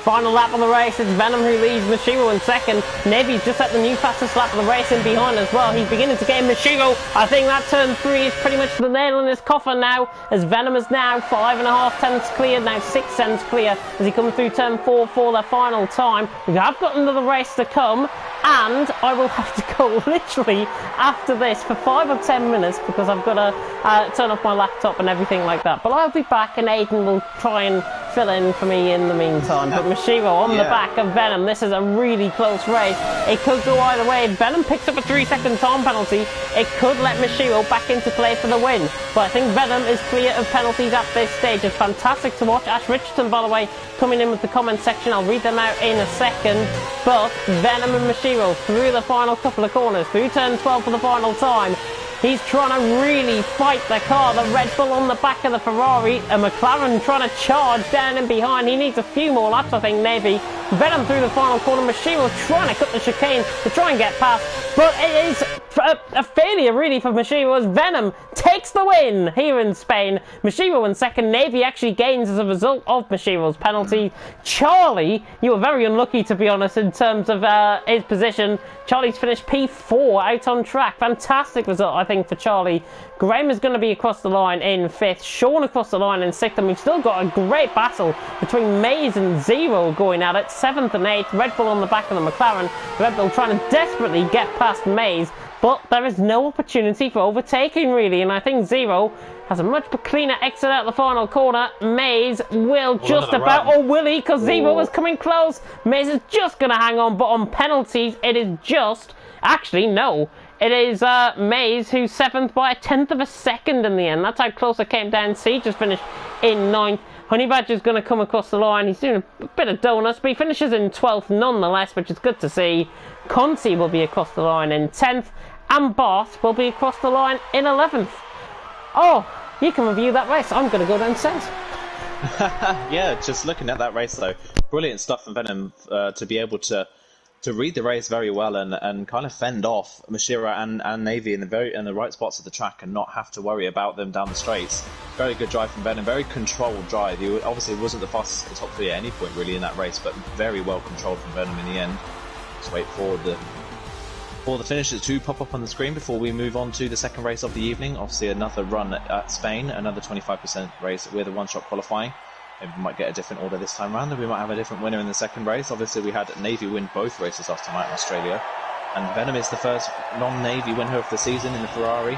A: Final lap of the race, it's Venom who leads Mashiro in second. Navy's just at the new fastest lap of the race in behind as well. He's beginning to get Mashiro. I think that turn 3 is pretty much the nail in his coffin now, as Venom is now 5.5 tenths clear, now 6 tenths clear as he comes through turn 4 for the final time. We have got another race to come, and I will have to go literally after this for 5 or 10 minutes because I've got to turn off my laptop and everything like that. But I'll be back, and Aiden will try and fill in for me in the meantime. But Mashiro on the back of Venom. This is a really close race. It could go either way. If Venom picks up a 3-second time penalty, it could let Mashiro back into play for the win. But I think Venom is clear of penalties at this stage. It's fantastic to watch. Ash Richardson, by the way, coming in with the comment section. I'll read them out in a second. But Venom and Mashiro through the final couple of corners, through turn 12 for the final time. He's trying to really fight the car. The Red Bull on the back of the Ferrari. A McLaren trying to charge down and behind. He needs a few more laps, I think, Navy. Venom through the final corner. Mashiro trying to cut the chicane to try and get past. But it is a failure, really, for Mashiro as Venom takes the win here in Spain. Mashiro in second. Navy actually gains as a result of Mashiro's penalty. Charlie, you were very unlucky, to be honest, in terms of his position. Charlie's finished P4 out on track. Fantastic result, I think, for Charlie. Graham is going to be across the line in 5th. Sean across the line in 6th. And we've still got a great battle between Maze and Zero going at it. 7th and 8th. Red Bull on the back of the McLaren. Red Bull trying to desperately get past Maze. But there is no opportunity for overtaking, really. And I think Zero has a much cleaner exit out the final corner. Maze will just about, or will he? Because Zero was coming close. Maze is just going to hang on, but on penalties, it is just... Actually, no. It is Maze who's 7th by 1/10 of a second in the end. That's how close it came down. Siege just finished in 9th. Honey Badger's going to come across the line. He's doing a bit of donuts, but he finishes in 12th nonetheless, which is good to see. Conti will be across the line in 10th. And Barth will be across the line in 11th. Oh, you can review that race. I'm going to go downstairs.
B: Yeah, just looking at that race, though. Brilliant stuff from Venom to be able to read the race very well and kind of fend off Mashiro and Navy in the right spots of the track and not have to worry about them down the straights. Very good drive from Venom, very controlled drive. He obviously wasn't the fastest at the top 3 at any point really in that race, but very well controlled from Venom in the end. Just wait for the for the finishers to pop up on the screen before we move on to the second race of the evening. Obviously another run at Spain, another 25% race with a one-shot qualifying. Maybe we might get a different order this time around, and we might have a different winner in the second race. Obviously we had Navy win both races last time out in Australia, and Venom is the first non-Navy winner of the season in the Ferrari.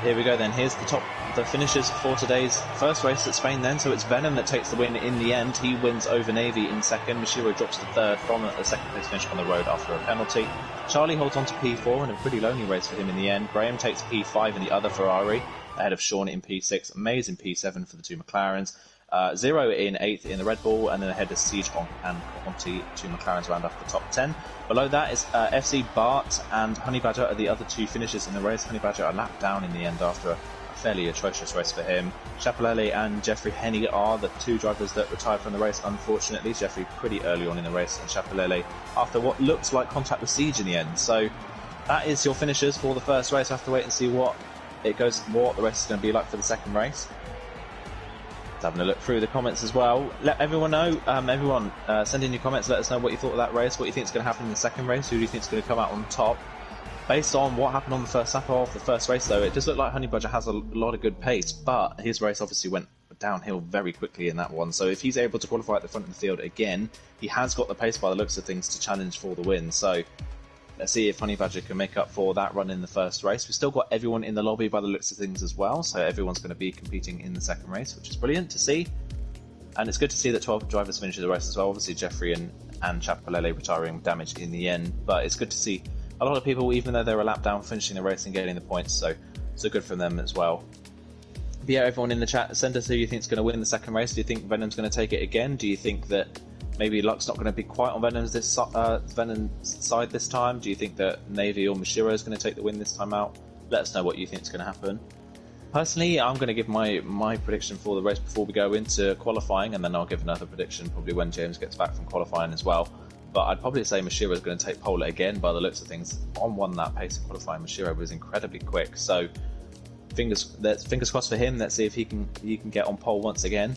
B: Here we go then, here's the finishers for today's first race at Spain then. So it's Venom that takes the win in the end. He wins over Navy in second. Mashiro drops to third from a second place finish on the road after a penalty. Charlie holds on to P4 in a pretty lonely race for him in the end. Graham takes P5 in the other Ferrari, ahead of Sean in P6. Mays in P7 for the two McLarens. Zero in 8th in the Red Bull, and then ahead of Siege and Conti, two McLarens round off the top 10. Below that is FC, Bart and Honey Badger are the other two finishers in the race. Honey Badger a lap down in the end after a fairly atrocious race for him. Chapelele and Jeffrey Henny are the two drivers that retired from the race, unfortunately. Jeffrey pretty early on in the race, and Chapelele after what looks like contact with Siege in the end. So that is your finishers for the first race. I have to wait and see what the race is going to be like for the second race. Having a look through the comments as well. Let everyone know, send in your comments, let us know what you thought of that race, what you think is going to happen in the second race, who do you think is going to come out on top. Based on what happened on the first lap of the first race though, it does look like Honey Badger has a lot of good pace, but his race obviously went downhill very quickly in that one, so if he's able to qualify at the front of the field again, he has got the pace by the looks of things to challenge for the win. So let's see if Honey Badger can make up for that run in the first race. We've still got everyone in the lobby by the looks of things as well, so everyone's going to be competing in the second race, which is brilliant to see. And it's good to see that 12 drivers finish the race as well. Obviously Jeffrey and Chapelele retiring damaged in the end, but it's good to see a lot of people, even though they're a lap down, finishing the race and getting the points, so good for them as well. But yeah, everyone in the chat, send us who you think is going to win the second race. Do you think Venom's going to take it again? Do you think that maybe luck's not going to be quite on Venom's side this time? Do you think that Navy or Mashiro is going to take the win this time out? Let us know what you think is going to happen. Personally, I'm going to give my prediction for the race before we go into qualifying, and then I'll give another prediction probably when James gets back from qualifying as well. But I'd probably say Mashiro is going to take pole again by the looks of things. On one lap pace in qualifying, Mashiro was incredibly quick. So fingers crossed for him. Let's see if he can get on pole once again.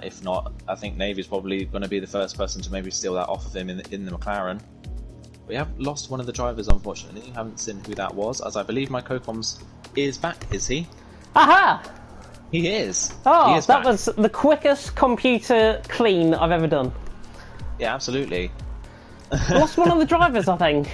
B: If not, I think Navy's probably going to be the first person to maybe steal that off of him in the McLaren. We have lost one of the drivers, unfortunately. Haven't seen who that was, as I believe my co-coms is back. Is he? Aha! He is.
A: Oh,
B: he is
A: that
B: back.
A: was the quickest computer clean I've ever done.
B: Yeah, absolutely.
A: Lost one of the drivers, I think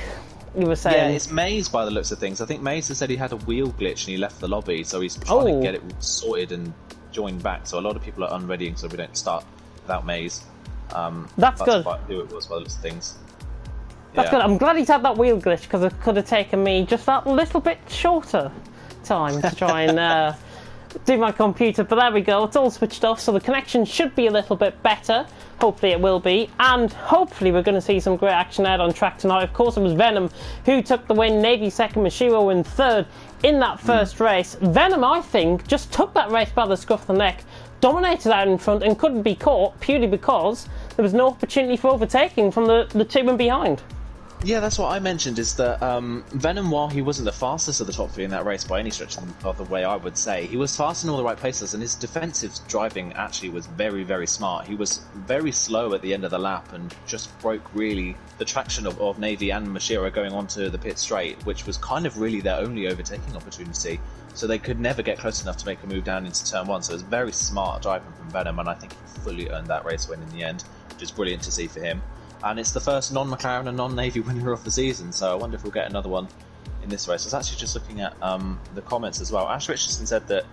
A: you were saying.
B: Yeah, it's Mays by the looks of things. I think Mays has said he had a wheel glitch and he left the lobby, so he's trying to get it sorted and joined back. So a lot of people are unreadying, so we don't start without Mays.
A: That's good.
B: Who it was by the looks of things.
A: That's good. I'm glad he's had that wheel glitch, because it could have taken me just that little bit shorter time to try and do my computer. But there we go, it's all switched off, so the connection should be a little bit better. Hopefully it will be, and hopefully we're going to see some great action out on track tonight. Of course, it was Venom who took the win, Navy second, Mashiro in third in that first race. Venom, I think, just took that race by the scruff of the neck, dominated out in front and couldn't be caught purely because there was no opportunity for overtaking from the two in behind.
B: Yeah, that's what I mentioned, is that Venom, while he wasn't the fastest of the top three in that race by any stretch of the way, I would say, he was fast in all the right places, and his defensive driving actually was very, very smart. He was very slow at the end of the lap and just broke, really, the traction of Navy and Mashiro going onto the pit straight, which was kind of really their only overtaking opportunity. So they could never get close enough to make a move down into turn one. So it was very smart driving from Venom, and I think he fully earned that race win in the end, which is brilliant to see for him. And it's the first non-McLaren and non-Navy winner of the season, so I wonder if we'll get another one in this race. I was actually just looking at the comments as well. Ash Richardson said that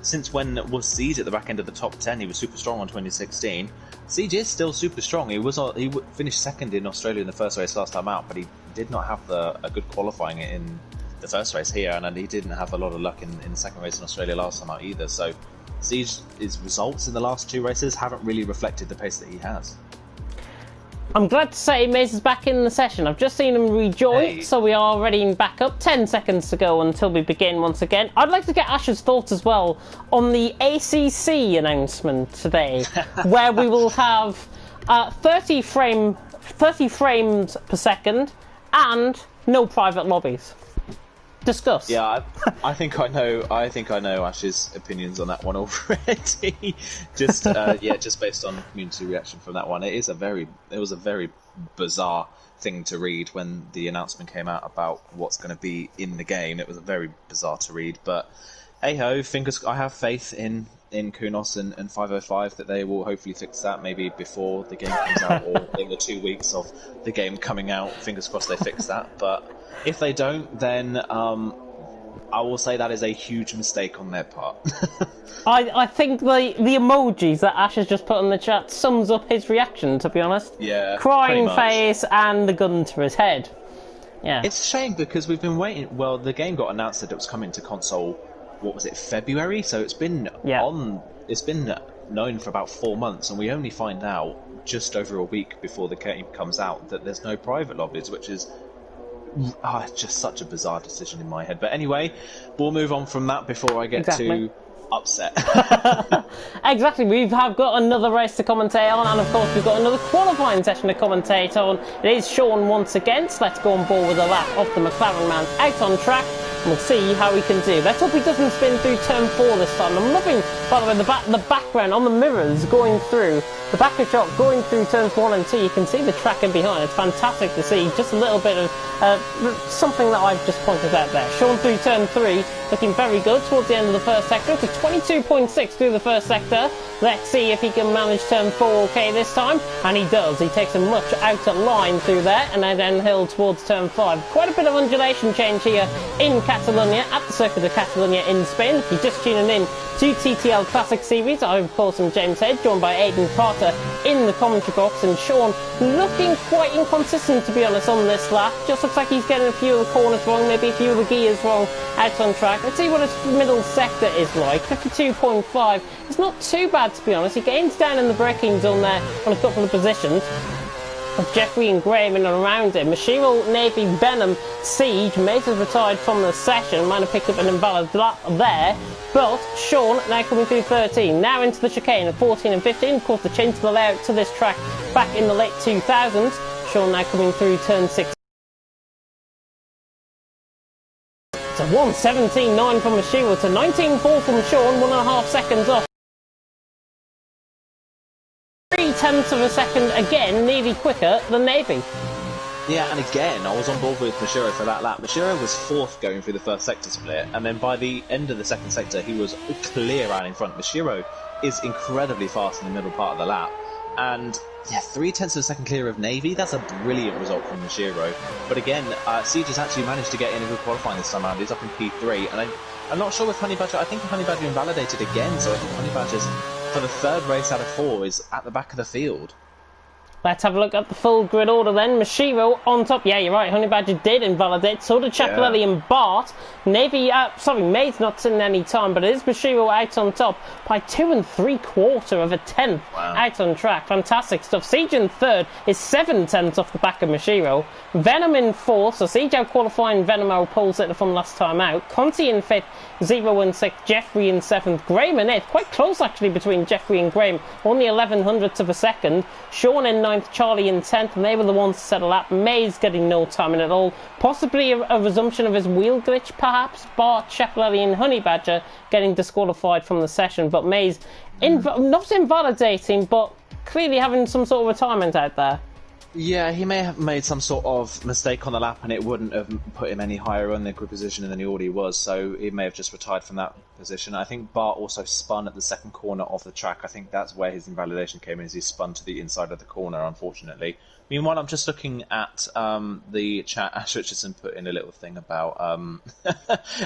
B: since when was Siege at the back end of the top 10, he was super strong on 2016. Siege is still super strong. He finished second in Australia in the first race last time out, but he did not have a good qualifying in the first race here, and he didn't have a lot of luck in the second race in Australia last time out either. So Siege's results in the last two races haven't really reflected the pace that he has.
A: I'm glad to say Maze is back in the session. I've just seen him rejoin, so we are readying back up. 10 seconds to go until we begin once again. I'd like to get Ash's thoughts as well on the ACC announcement today, where we will have 30 frames per second and no private lobbies. Discuss.
B: Yeah, I think I know Ash's opinions on that one already. Just based on community reaction from that one, it was a very bizarre thing to read when the announcement came out about what's going to be in the game. It was very bizarre to read, but hey ho, I have faith in Kunos and 505 that they will hopefully fix that maybe before the game comes out or in the 2 weeks of the game coming out. Fingers crossed they fix that. But if they don't, then I will say that is a huge mistake on their part.
A: I think the emojis that Ash has just put in the chat sums up his reaction, to be honest.
B: Yeah,
A: crying face and the gun to his head. Yeah,
B: it's a shame because we've been waiting. Well, the game got announced that it was coming to console. What was it, February? So it's been It's been known for about 4 months, and we only find out just over a week before the game comes out that there's no private lobbies, which is just such a bizarre decision in my head. But anyway, we'll move on from that before I get too upset.
A: Exactly, we have got another race to commentate on, and of course we've got another qualifying session to commentate on. It is Sean once again, so let's go on board with a lap of the McLaren man out on track. We'll see how he can do. Let's hope he doesn't spin through turn 4 this time. I'm loving, by the way, the background on the mirrors going through, the back of shot going through turns 1 and 2. You can see the track in behind. It's fantastic to see. Just a little bit of something that I've just pointed out there. Sean through turn 3, looking very good towards the end of the first sector. To 22.6 through the first sector. Let's see if he can manage turn 4 okay this time. And he does. He takes a much outer line through there and then hill towards turn 5. Quite a bit of undulation change here in Catalonia, at the Circuit of Catalonia in Spain. If you're just tuning in to TTL Classic Series, I of course am James Head, joined by Aidan Carter in the commentary box, and Sean looking quite inconsistent, to be honest, on this lap. Just looks like he's getting a few of the corners wrong, maybe a few of the gears wrong out on track. Let's see what his middle sector is like. 52.5. It's not too bad, to be honest. He gains down in the braking zone there on a couple of positions. With Jeffrey and Graham in and around him. Mashiro, Navy, Venom, Siege, Mace has retired from the session. Might have picked up an invalid lap there. But Sean now coming through 13. Now into the chicane at 14 and 15. Of course, the change to the layout to this track back in the late 2000s. Sean now coming through turn 6. It's a 1:17.9 from Mashiro to 19.4 from Sean. 1.5 seconds off. 0.3 of a second again, nearly quicker than Navy.
B: Yeah, and again, I was on board with Mashiro for that lap. Mashiro was 4th going through the first sector split, and then by the end of the second sector, he was clear out in front. Mashiro is incredibly fast in the middle part of the lap, and yeah, 0.3 of a second clear of Navy. That's a brilliant result from Mashiro. But again, Siege has actually managed to get in a good qualifying this time around. He's up in P3, and I'm not sure with Honey Badger. I think Honey Badger invalidated again, so I think Honey Badger's, for the 3rd race out of 4, is at the back of the field.
A: Let's have a look at the full grid order then. Mashiro on top. Yeah, you're right. Honey Badger did invalidate. So did Chapelelli and Bart. Navy, May's not sitting any time, but it is Mashiro out on top by 2 3/4 of a tenth out on track. Fantastic stuff. Siege in 3rd is 7/10 off the back of Mashiro. Venom in 4th, so Siege out qualifying Venom, our pole sitter from last time out. Conti in 5th, 0 and 6th. Jeffrey in 7th. Graham in 8th. Quite close actually between Jeffrey and Graham. Only 11/100ths of a second. Sean in 9th. Charlie in 10th, and they were the ones to settle up. Mays getting no timing at all. Possibly a resumption of his wheel glitch, perhaps. Bart, Chapelelli and Honey Badger getting disqualified from the session, but Mays not invalidating, but clearly having some sort of retirement out there.
B: Yeah, he may have made some sort of mistake on the lap, and it wouldn't have put him any higher on the grid position than he already was, so he may have just retired from that position. I think Bart also spun at the second corner of the track. I think that's where his invalidation came in, as he spun to the inside of the corner, unfortunately. Meanwhile, I'm just looking at the chat. Ash Richardson put in a little thing about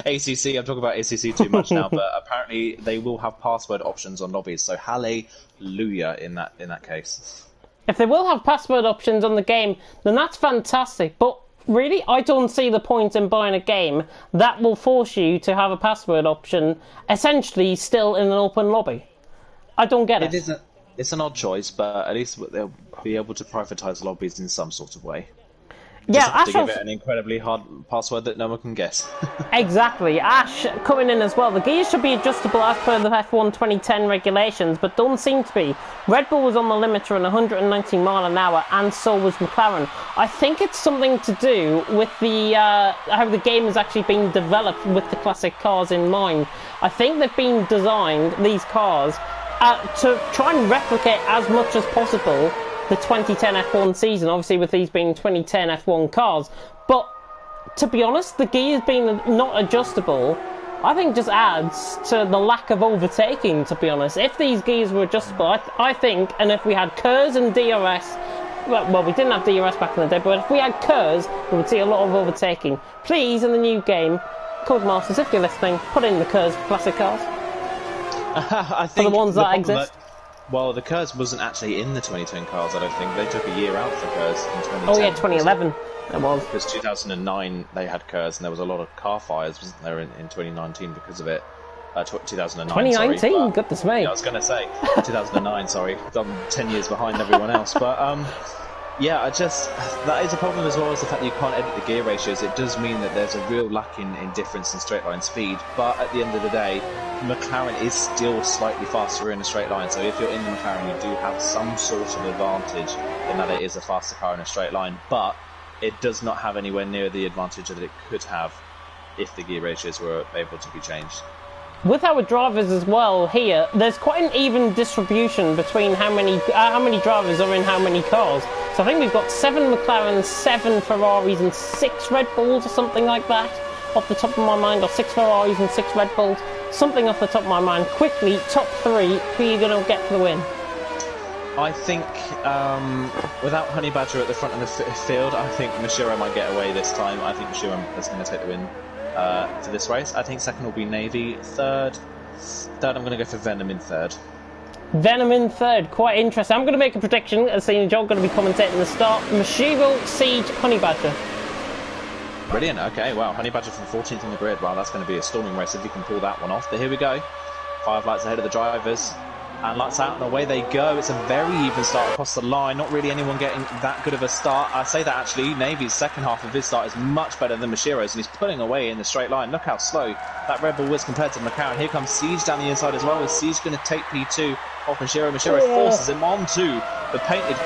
B: ACC. I'm talking about ACC too much now, but apparently they will have password options on lobbies, so hallelujah in that case.
A: If they will have password options on the game, then that's fantastic. But really, I don't see the point in buying a game that will force you to have a password option, essentially still in an open lobby. I don't get it.
B: It's an odd choice, but at least they'll be able to privatise lobbies in some sort of way.
A: Yeah,
B: just have to give it an incredibly hard password that no one can guess.
A: Exactly. Ash coming in as well. The gears should be adjustable as per the F1 2010 regulations, but don't seem to be. Red Bull was on the limiter at 190 mile an hour, and so was McLaren. I think it's something to do with the how the game has actually been developed with the classic cars in mind. I think they've been designed, these cars, to try and replicate as much as possible the 2010 F1 season, obviously with these being 2010 F1 cars. But to be honest, the gears being not adjustable, I think just adds to the lack of overtaking, to be honest. If these gears were adjustable, I think, and if we had KERS and DRS, well, we didn't have DRS back in the day, but if we had KERS, we would see a lot of overtaking. Please, in the new game, Codemasters, if you're listening, put in the KERS classic cars.
B: I think
A: for the ones that exist.
B: Well, the KERS wasn't actually in the 2010 cars, I don't think. They took a year out for KERS in 2010.
A: Oh yeah, 2011. It was.
B: Because 2009 they had KERS and there was a lot of car fires, wasn't there, in 2019 because of it. 2009,
A: 2019?
B: Sorry,
A: Goodness me.
B: Yeah, I was going to say 2009, sorry. I'm 10 years behind everyone else. But yeah, that is a problem as well as the fact that you can't edit the gear ratios. It does mean that there's a real lack in difference in straight line speed. But at the end of the day, McLaren is still slightly faster in a straight line. So if you're in the McLaren, you do have some sort of advantage in that it is a faster car in a straight line. But it does not have anywhere near the advantage that it could have if the gear ratios were able to be changed.
A: With our drivers as well here, there's quite an even distribution between how many drivers are in how many cars. So I think we've got 7 McLarens, 7 Ferraris and 6 Red Bulls or something like that, off the top of my mind, or 6 Ferraris and 6 Red Bulls, something off the top of my mind. Quickly, top 3, who are you going to get for the win?
B: I think without Honey Badger at the front of the field, I think Mashiro might get away this time. I think Mashiro is going to take the win for this race. I think second will be Navy. Third I'm going to go for Venom in third.
A: Venom in third, quite interesting. I'm going to make a prediction, as seeing John going to be commentating the start. Mashiro, Siege, Honey Badger.
B: Brilliant, okay, wow, Honey Badger from 14th on the grid. Wow, that's going to be a storming race if you can pull that one off. But here we go. 5 lights ahead of the drivers. And lights out and away they go. It's a very even start across the line. Not really anyone getting that good of a start. I say that actually, Navy's second half of his start is much better than Mashiro's, and he's pulling away in the straight line. Look how slow that Red Bull was compared to McLaren. Here comes Siege down the inside as well. Is Siege going to take P2 off Mashiro? Mashiro forces him onto the painted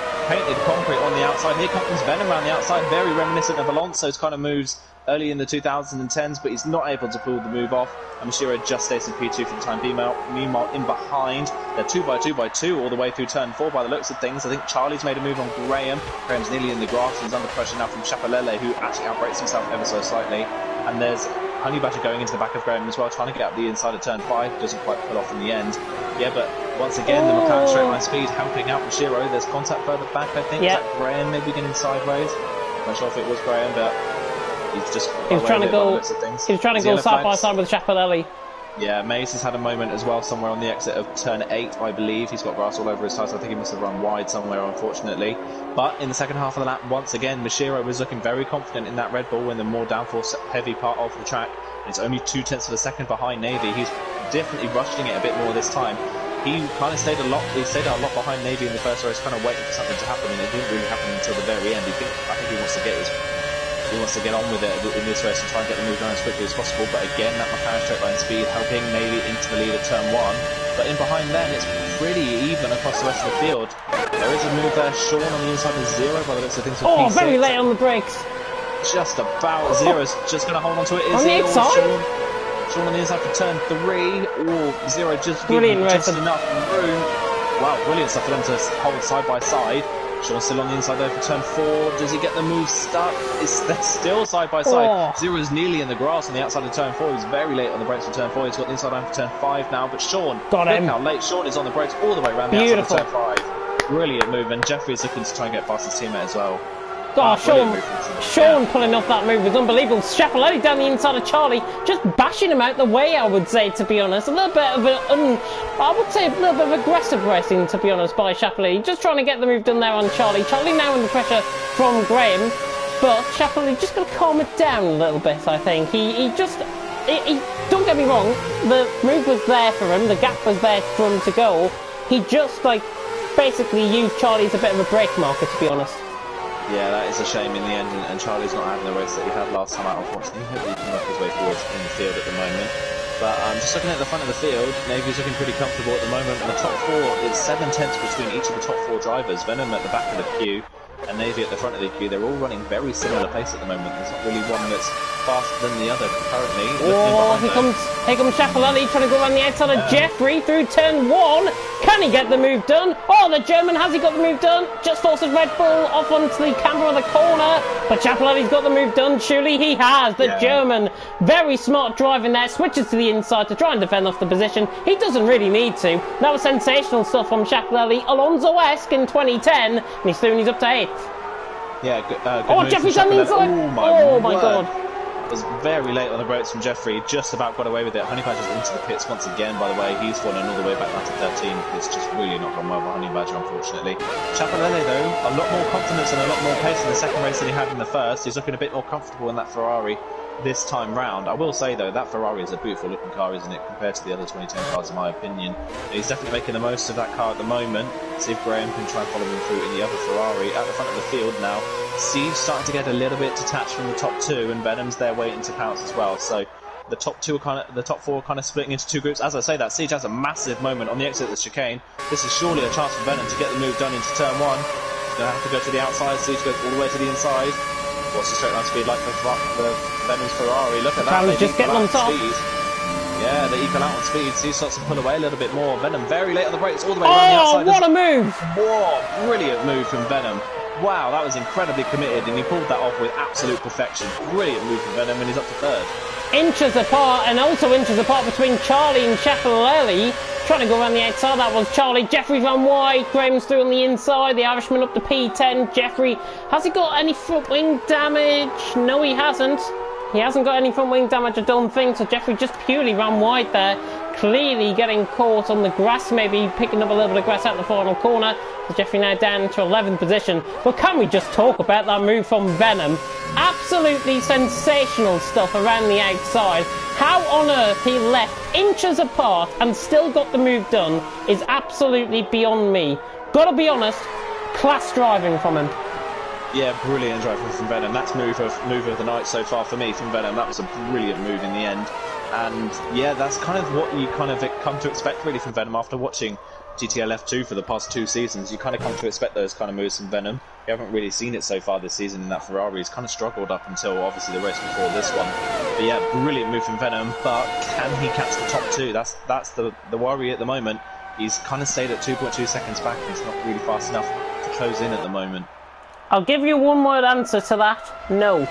B: concrete on the outside. Here comes Venom around the outside. Very reminiscent of Alonso's kind of moves early in the 2010s, but he's not able to pull the move off, and Mashiro just stays in P2 for the time being. Meanwhile, in behind, they're 2x2x2 all the way through turn 4 by the looks of things. I think Charlie's made a move on Graham. Graham's nearly in the grass, and he's under pressure now from Chapelele, who actually outbrakes himself ever so slightly. And there's Honey Badger going into the back of Graham as well, trying to get up the inside of turn 5, doesn't quite pull off in the end. Yeah, but once again, the McLaren straight line speed helping out Mashiro. There's contact further back, I think. Yep. Is that Graham maybe getting sideways? I'm not sure if it was Graham, but he was trying to go
A: side by side with Chapelele.
B: Yeah, Mace has had a moment as well somewhere on the exit of turn 8, I believe. He's got grass all over his tyres. I think he must have run wide somewhere, unfortunately. But in the second half of the lap, once again, Mashiro was looking very confident in that Red Bull in the more downforce heavy part of the track. It's only 0.2 of a second behind Navy. He's definitely rushing it a bit more this time. He kind of stayed a lot behind Navy in the first race, kind of waiting for something to happen, and it didn't really happen until the very end. I think he wants to get on with it in this race and try and get the move going as quickly as possible. But again, that McLaren straight line speed helping Navy into the lead at turn 1. But in behind them, it's pretty even across the rest of the field. There is a move there. Sean on the inside of 0 by the looks of things.
A: Oh, P6. Very late on the brakes.
B: Just about. 0's just going to hold on to it.
A: On the inside?
B: Sean on the inside for turn 3. Oh, 0 just giving just enough room. Wow, brilliant stuff for them to hold side by side. Sean's still on the inside there for turn 4. Does he get the move stuck? They're still side by side. 0's nearly in the grass on the outside of turn 4. He's very late on the brakes for turn 4. He's got the inside line for turn 5 now. But Sean,
A: got him.
B: Look how late Sean is on the brakes all the way around the outside of turn 5. Brilliant move. And Jeffrey is looking to try and get past his teammate as well.
A: God, Sean pulling off that move was unbelievable. Chapelele down the inside of Charlie, just bashing him out the way, I would say, to be honest. A little bit of aggressive racing, to be honest, by Chapelele. Just trying to get the move done there on Charlie. Charlie now under pressure from Graham, but Chapelele just going to calm it down a little bit, I think. He don't get me wrong, the move was there for him, the gap was there for him to go. He just, basically used Charlie as a bit of a brake marker, to be honest.
B: Yeah, that is a shame in the end, and Charlie's not having the race that he had last time out, unfortunately. Hopefully he can work his way forward in the field at the moment. But just looking at the front of the field, Navy's looking pretty comfortable at the moment, and the top 4 is 7 tenths between each of the top 4 drivers. Venom at the back of the queue, and Navy at the front of the queue. They're all running very similar pace at the moment. There's not really one that's faster than the other currently.
A: Oh, here comes Schiaparelli trying to go around the outside of Jeffrey through turn 1. Can he get the move done? Oh, the German, has he got the move done? Just forces Red Bull off onto the camber of the corner, but Schiaparelli's got the move done. Surely he has. The German, very smart driving there, switches to the inside to try and defend off the position. He doesn't really need to. That was sensational stuff from Schiaparelli, Alonso-esque in 2010, and he's through and he's up to 8th.
B: Yeah, good
A: oh, Jeffrey's on the inside. Oh my god.
B: It was very late on the brakes from Jeffrey, just about got away with it. Honey Badger's into the pits once again, by the way. He's fallen all the way back down to 13. It's just really not gone well for Honey Badger, unfortunately. Schiaparelli, though, a lot more confidence and a lot more pace in the second race than he had in the first. He's looking a bit more comfortable in that Ferrari this time round. I will say, though, that Ferrari is a beautiful looking car, isn't it, compared to the other 2010 cars, in my opinion. He's definitely making the most of that car at the moment. See if Graham can try and follow him through in the other Ferrari. At the front of the field now, Siege's starting to get a little bit detached from the top 2, and Venom's there waiting to pounce as well. So the top 4 are kind of splitting into 2 groups. As I say that, Siege has a massive moment on the exit of the chicane. This is surely a chance for Venom to get the move done into turn 1. He's going to have to go to the outside. Siege goes all the way to the inside. What's the straight line speed like for Venom's Ferrari? Look at that.
A: They just getting on top.
B: Speed. Yeah, they equal out on speed. Siege starts to pull away a little bit more. Venom very late on the brakes, all the way around the outside.
A: Oh, what a move!
B: Whoa, brilliant move from Venom. Wow, that was incredibly committed, and he pulled that off with absolute perfection. Brilliant move from Venom, and he's up to 3rd.
A: Inches apart, and also inches apart between Charlie and Schiaparelli. Trying to go around the outside, that was Charlie. Jeffrey's run wide, Graham's through on the inside. The Irishman up to P10. Jeffrey, has he got any front wing damage? No, he hasn't. He hasn't got any front wing damage, I don't think, so Jeffrey just purely ran wide there. Clearly getting caught on the grass, maybe picking up a little bit of grass out the final corner. So Jeffrey now down to 11th position. But can we just talk about that move from Venom? Absolutely sensational stuff around the outside. How on earth he left inches apart and still got the move done is absolutely beyond me. Gotta be honest, class driving from him.
B: Yeah, brilliant driving from Venom. That's move of the night so far for me from Venom. That was a brilliant move in the end. And yeah, that's kind of what you kind of come to expect really from Venom after watching TTL F2 for the past 2 seasons. You kind of come to expect those kind of moves from Venom. You haven't really seen it so far this season in that Ferrari. He's kind of struggled up until obviously the race before this one. But yeah, brilliant move from Venom. But can he catch the top 2? That's the worry at the moment. He's kind of stayed at 2.2 seconds back, and he's not really fast enough to close in at the moment.
A: I'll give you one word answer to that. No.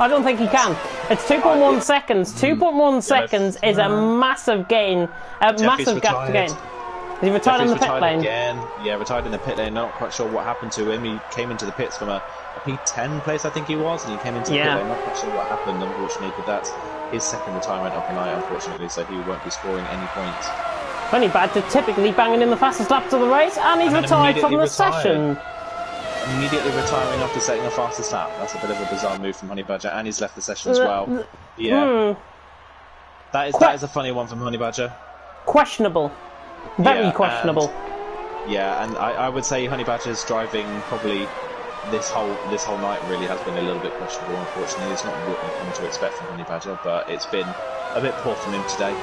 A: I don't think he can. It's 2.1 seconds. 2.1 seconds is a massive gain, a massive gap to gain. Is he retired in the pit lane?
B: Again. Yeah, retired in the pit lane. Not quite sure what happened to him. He came into the pits from a P10 place, I think he was, and he came into the pit lane. Not quite sure what happened, unfortunately, but that's his second retirement of the night, unfortunately, so he won't be scoring any points.
A: Honey Badger typically banging in the fastest laps of the race, and he's retired from the session.
B: Immediately retiring after setting the fastest lap. That's a bit of a bizarre move from Honey Badger, and he's left the session as well. Yeah. That is a funny one from Honey Badger.
A: Questionable. Very questionable.
B: And I would say Honey Badger's driving probably this whole night really has been a little bit questionable, unfortunately. It's not what you come to expect from Honey Badger, but it's been a bit poor from him today.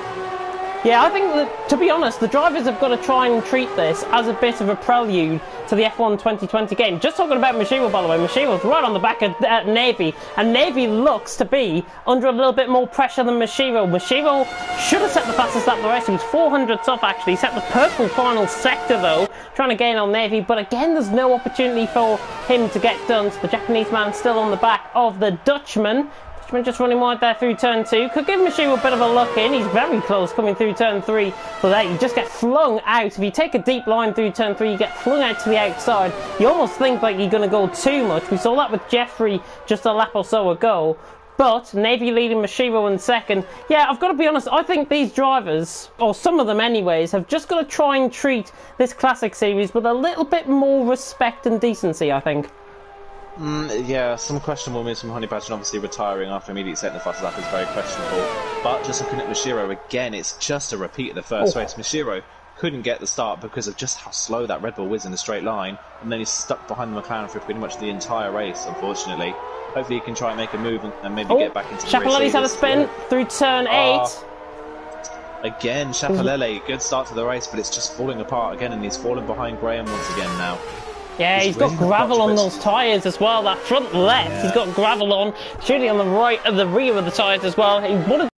A: Yeah, I think that, to be honest, the drivers have got to try and treat this as a bit of a prelude to the F1 2020 game. Just talking about Mashiro, by the way, Mashiro's right on the back of Navy, and Navy looks to be under a little bit more pressure than Mashiro. Mashiro should have set the fastest lap of the race. He was 400ths off, actually. He set the purple final sector, though, trying to gain on Navy, but again, there's no opportunity for him to get done. So the Japanese man still on the back of the Dutchman. Just running wide there through turn 2. Could give Mashiro a bit of a look in. He's very close coming through turn 3. So there, you just get flung out. If you take a deep line through turn 3, you get flung out to the outside. You almost think like you're going to go too much. We saw that with Jeffrey just a lap or so ago. But Navy leading Mashiro in second. Yeah, I've got to be honest, I think these drivers, or some of them anyways, have just got to try and treat this Classic Series with a little bit more respect and decency, I think.
B: Yeah, some questionable moves from Honey Badger, and obviously retiring after immediately setting the fastest lap is very questionable. But just looking at Mashiro again, it's just a repeat of the first race. Mashiro couldn't get the start because of just how slow that Red Bull was in a straight line, and then he's stuck behind the McLaren for pretty much the entire race, unfortunately. Hopefully he can try and make a move and maybe get back into the race.
A: Schiaparelli's had a spin through turn 8.
B: Again, Schiaparelli, good start to the race, but it's just falling apart again, and he's falling behind Graham once again now.
A: Yeah, he's got gravel on those tyres as well. That front left, he's got gravel on. Shooting on the right of the rear of the tyres as well. He wanted.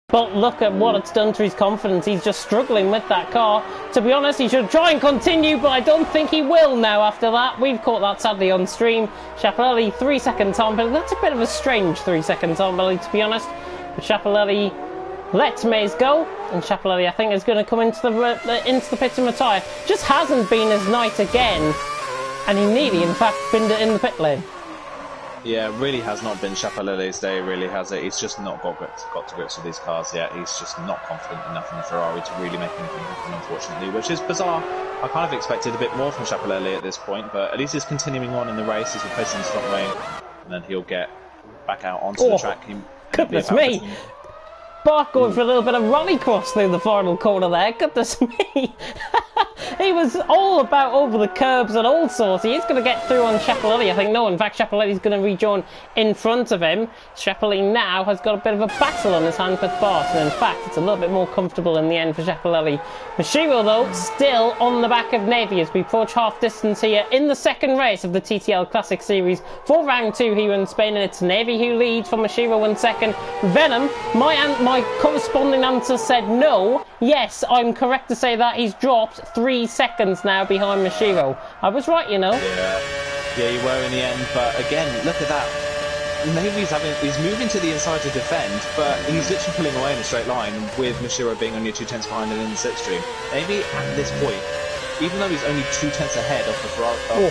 A: But look at what it's done to his confidence. He's just struggling with that car. To be honest, he should try and continue, but I don't think he will now after that. We've caught that sadly on stream. Schiaparelli, 3 second time penalty. That's a bit of a strange 3 second time penalty, to be honest. But Schiaparelli lets Mays go, and Schiaparelli, I think, is going to come into the pit and retire. Just hasn't been his night again, and he nearly, in fact, binned it in the pit lane.
B: Yeah, really has not been Schiaparelli's day, really has it. He's just not got to grips with these cars yet. He's just not confident enough in the Ferrari to really make anything happen, unfortunately, which is bizarre. I kind of expected a bit more from Schiaparelli at this point, but at least he's continuing on in the race. He's replacing the stop wing, and then he'll get back out onto the track.
A: Goodness me! Bart going for a little bit of rallycross through the final corner there. Goodness me. He was all about over the curbs and all sorts. He is going to get through on Schiaparelli, I think. No, in fact, Schiaparelli's going to rejoin in front of him. Schiaparelli now has got a bit of a battle on his hands with Bart, and in fact, it's a little bit more comfortable in the end for Schiaparelli. Mashiro, though, still on the back of Navy as we approach half distance here in the second race of the TTL Classic Series for round 2 here in Spain, and it's Navy who leads for Mashiro in second. Venom, my corresponding answer said no. Yes, I'm correct to say that he's dropped 3 seconds now behind Mashiro. I was right, you know.
B: Yeah, you were in the end, but again, look at that. Maybe he's moving to the inside to defend, but he's literally pulling away in a straight line with Mashiro being only 2 tenths behind and in the slipstream. Maybe at this point, even though he's only 2 tenths ahead of the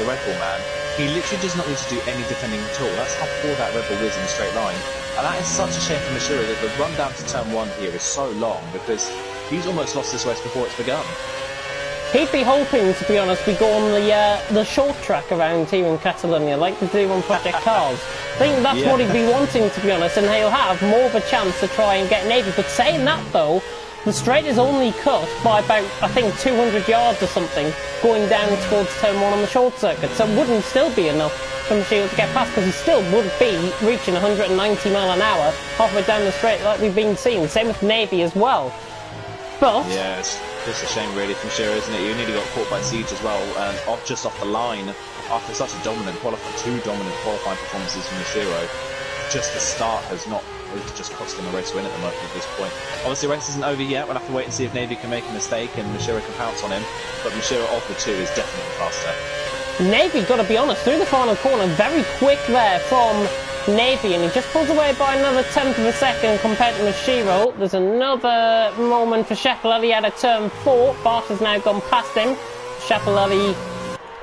B: Red Bull man, he literally does not need to do any defending at all. That's how poor that Red Bull is in a straight line. And that is such a shame for Mashiro that the run down to turn 1 here is so long, because he's almost lost this race before it's begun.
A: He'd be hoping, to be honest, we go on the short track around here in Catalonia, like they do on Project Cars. I think that's what he'd be wanting, to be honest, and he'll have more of a chance to try and get Navy. But saying that, though, the straight is only cut by about, I think, 200 yards or something, going down towards turn 1 on the short circuit. So it wouldn't still be enough for Mashiro to get past, because he still would be reaching 190 mile an hour halfway down the straight like we've been seeing. Same with Navy as well. But
B: yeah, it's just a shame really from Mashiro, isn't it? You nearly got caught by Siege as well, and just off the line after such a dominant two dominant qualifying performances from Mashiro. Just the start has just cost him a race win at the moment at this point. Obviously the race isn't over yet. We'll have to wait and see if Navy can make a mistake and Mashiro can pounce on him, but Mashiro of the two is definitely faster.
A: Navy, got to be honest, through the final corner, very quick there from Navy, and he just pulls away by another 10th of a second compared to Mashiro. There's another moment for Schiaparelli at a turn 4. Bart has now gone past him. Schiaparelli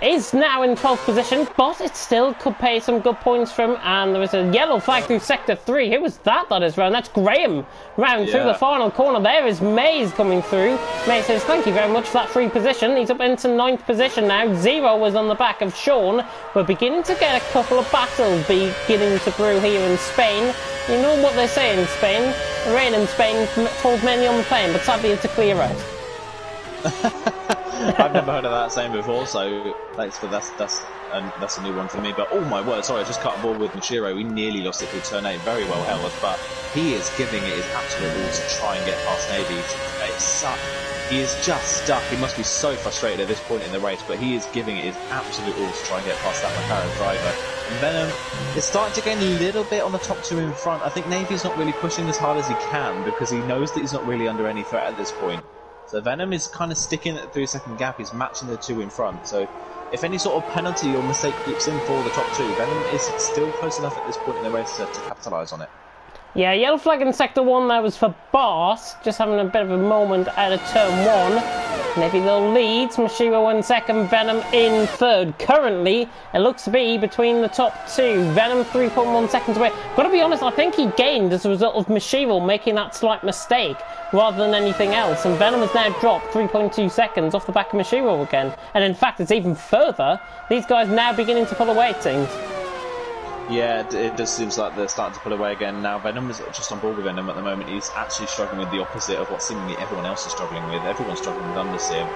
A: is now in 12th position, but it still could pay some good points for him. And there is a yellow flag through sector 3. Who was that is round? That's Graham round through the final corner. There is Mays coming through. Mays says thank you very much for that free position. He's up into 9th position now. 0 was on the back of Sean. We're beginning to get a couple of battles beginning to brew here in Spain. You know what they say in Spain? The rain in Spain falls mainly on the plain, but sadly it's a clear out.
B: I've never heard of that saying before, so thanks for that's a new one for me. But oh my word, sorry, I just cut a ball with Mashiro. We nearly lost it through turn 8, very well held, but he is giving it his absolute all to try and get past Navy. He is just stuck. He must be so frustrated at this point in the race, but he is giving it his absolute all to try and get past that McLaren driver. And Venom is starting to gain a little bit on the top 2 in front. I think Navy's not really pushing as hard as he can because he knows that he's not really under any threat at this point. So Venom is kind of sticking at the 3-second gap. He's matching the 2 in front. So if any sort of penalty or mistake keeps in for the top 2, Venom is still close enough at this point in the race to capitalise on it.
A: Yeah, yellow flag in sector 1 there was for Bart, just having a bit of a moment out of turn 1. Navy though leads, Mashiro in second, Venom in third. Currently, it looks to be between the top 2. Venom 3.1 seconds away. Got to be honest, I think he gained as a result of Mashiro making that slight mistake rather than anything else. And Venom has now dropped 3.2 seconds off the back of Mashiro again. And in fact, it's even further. These guys now beginning to pull away, it seems.
B: Yeah, it just seems like they're starting to pull away again now. Venom is just on board with Venom at the moment. He's actually struggling with the opposite of what seemingly everyone else is struggling with. Everyone's struggling with understeer,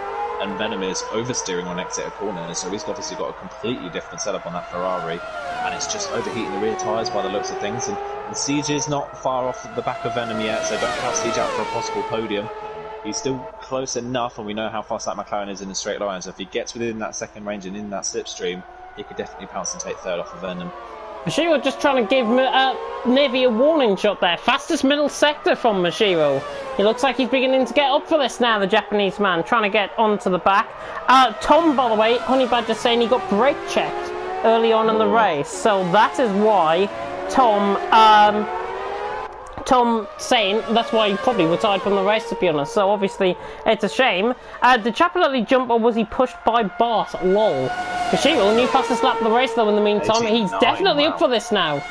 B: and Venom is oversteering on exit corners, so he's obviously got a completely different setup on that Ferrari, and it's just overheating the rear tyres by the looks of things. And Siege is not far off the back of Venom yet, so don't count Siege out for a possible podium. He's still close enough, and we know how fast that McLaren is in a straight line, so if he gets within that second range and in that slipstream, he could definitely pounce and take third off of Venom.
A: Mashiro just trying to give Navy a warning shot there. Fastest middle sector from Mashiro. He looks like he's beginning to get up for this now, the Japanese man, trying to get onto the back. Tom, by the way, Honey Badger saying he got brake checked early on in the race, so that is why Tom saying that's why he probably retired from the race, to be honest. So obviously it's a shame. The Chapelelli jump, or was he pushed by Bart? Lol. Mashiro, new fastest lap of the race though in the meantime. He's definitely up for this now.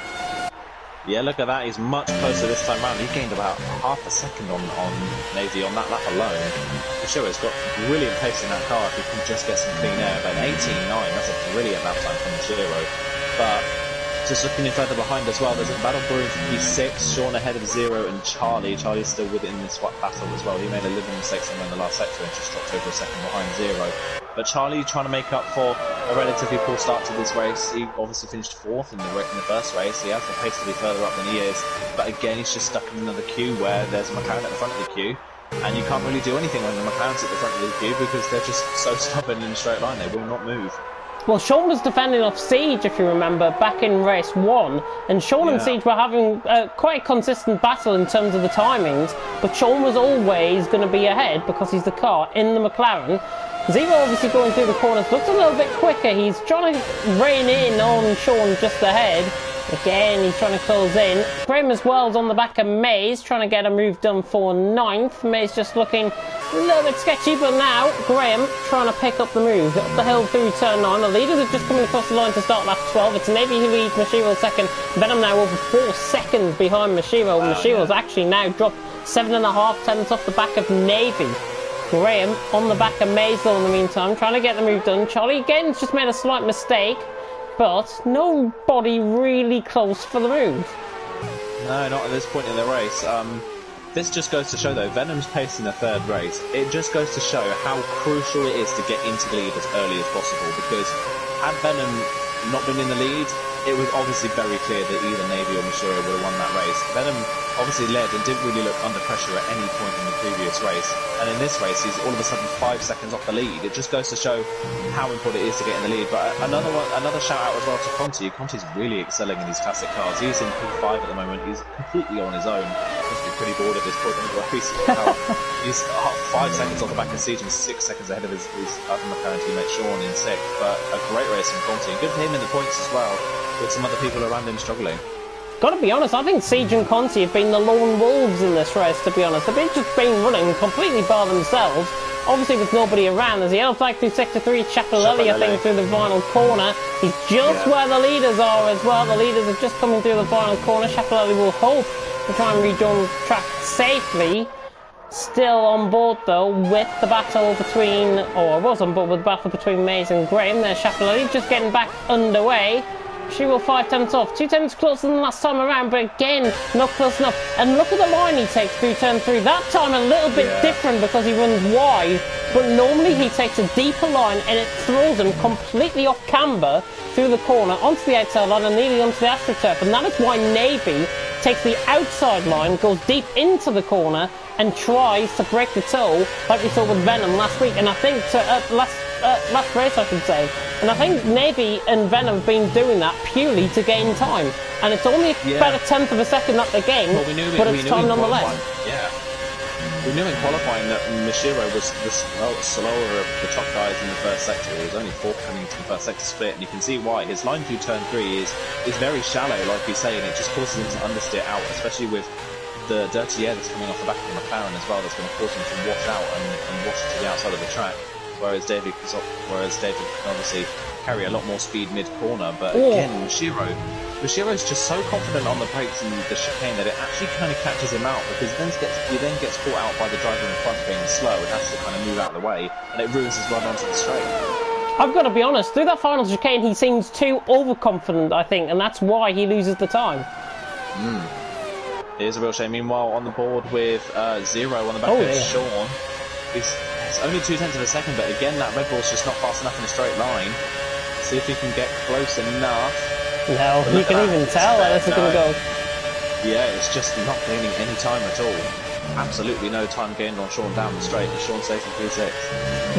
B: Yeah, look at that. He's much closer this time round. He gained about half a second on Navy on that lap alone. Mashiro's got brilliant pace in that car if he can just get some clean air. But 18.9, that's a brilliant lap time from Mashiro. But just looking in further behind as well, there's a battle brewing for P6, Sean ahead of Zero and Charlie. Charlie's still within this battle as well. He made a living mistake somewhere in the last sector and just dropped over a second behind Zero. But Charlie trying to make up for a relatively poor start to this race. He obviously finished 4th in the first race. He has the pace to be further up than he is. But again, he's just stuck in another queue where there's a McLaren at the front of the queue. And you can't really do anything when the McLaren's at the front of the queue because they're just so stubborn in a straight line. They will not move.
A: Well, Sean was defending off Siege, if you remember, back in race 1, and Sean and Siege were having quite a consistent battle in terms of the timings, but Sean was always going to be ahead because he's the car in the McLaren. Zero obviously going through the corners, looks a little bit quicker. He's trying to rein in on Sean just ahead. Again, he's trying to close in. Graham as well is on the back of Maze, trying to get a move done for 9th. Maze just looking a little bit sketchy, but now Graham trying to pick up the move. Up the hill through turn 9. The leaders are just coming across the line to start lap 12. It's Navy who leads Mashiro second. Venom now over 4 seconds behind Mashiro. Wow, Mashiro's actually now dropped 7.5 tenths off the back of Navy. Graham on the back of Maze though in the meantime, trying to get the move done. Charlie again has just made a slight mistake, but nobody really close for the move.
B: No, not at this point in the race. This just goes to show though, Venom's pace in the third race, it just goes to show how crucial it is to get into the lead as early as possible, because had Venom not been in the lead, it was obviously very clear that either Navy or Mashiro would have won that race. Venom obviously led and didn't really look under pressure at any point in the previous race, and in this race he's all of a sudden 5 seconds off the lead. It just goes to show how important it is to get in the lead. But another shout out as well to Conti. Conti's really excelling in these classic cars. He's in P5 at the moment. He's completely on his own. Must be pretty bored at this point in the race. He's 5 seconds off the back of Siege and 6 seconds ahead of his other McLaren teammate Sean in 6th. But a great race from Conti, and good for him in the points as well, with some other people around him struggling.
A: Gotta be honest, I think Siege and Conti have been the lone wolves in this race, to be honest. They've just been running completely by themselves, obviously with nobody around. There's a yellow flag through sector 3, Chapelelli I think through the final corner. He's just where the leaders are as well. The leaders are just coming through the final corner. Chapelelli will hope to try and rejoin track safely. Still on board though with the battle between, or was on board with the battle between Maze and Graham. There's Chapelelli just getting back underway. She will 5 tenths off, 2 tenths closer than last time around, but again, not close enough. And look at the line he takes through turn 3. That time a little bit different because he runs wide, but normally he takes a deeper line and it throws him completely off camber through the corner onto the outside line and nearly onto the AstroTurf. And that is why Navy takes the outside line, goes deep into the corner and tries to break the toe like we saw with Venom last week. And I think last race I should say. And I think Navy and Venom have been doing that purely to gain time. And it's only about a tenth of a second that they gain, but it's time nonetheless.
B: We knew in qualifying that Mashiro was the slower of the top guys in the first sector. He was only 4th coming into the first sector split, and you can see why. His line through turn 3 is very shallow, like you say, and it just causes him to understeer out, especially with the dirty air that's coming off the back of the McLaren as well. That's going to cause him to wash out and wash to the outside of the track. Whereas David can obviously carry a lot more speed mid-corner. But again, Mashiro's just so confident on the brakes and the chicane that it actually kind of catches him out, because he then gets caught out by the driver in front being slow and has to kind of move out of the way, and it ruins his run onto the straight.
A: I've got to be honest, through that final chicane he seems too overconfident, I think, and that's why he loses the time.
B: It is a real shame. Meanwhile, on the board with Zero on the back of Sean, it's only 2 tenths of a second, but again, that Red Bull's just not fast enough in a straight line. See if he can get close enough.
A: No, you can even tell that this is going to go.
B: Yeah, it's just not gaining any time at all. absolutely no time gained on Sean down the straight, and Sean stays in P6.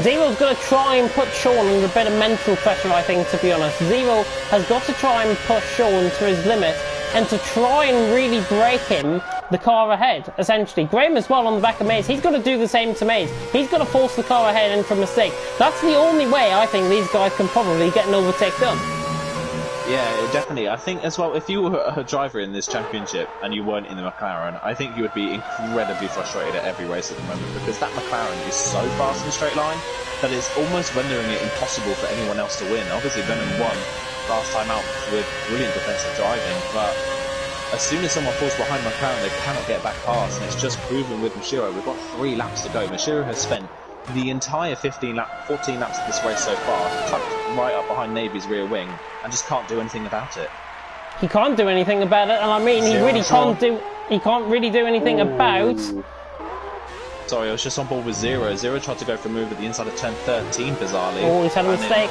A: Zero's going to try and put Sean under a bit of mental pressure, I think, to be honest. Zero has got to try and push Sean to his limit and to try and really break him the car ahead, essentially. Graham as well on the back of Maze. He's got to do the same to Maze. He's got to force the car ahead and for a mistake. That's the only way I think these guys can probably get an overtake done.
B: Yeah, definitely. I think as well, if you were a driver in this championship and you weren't in the McLaren, I think you would be incredibly frustrated at every race at the moment, because that McLaren is so fast in a straight line that it's almost rendering it impossible for anyone else to win. Obviously, Venom won last time out with brilliant defensive driving, but as soon as someone falls behind McLaren, they cannot get back past, and it's just proven with Mashiro. We've got 3 laps to go. Mashiro has spent the entire 14 laps of this race so far, tucked right up behind Navy's rear wing, and just can't do anything about it.
A: He can't do anything about it, and I mean, he can't really do anything about...
B: Sorry, I was just on board with Zero. Zero tried to go for a move at the inside of turn 13, bizarrely.
A: Oh, he's had a mistake.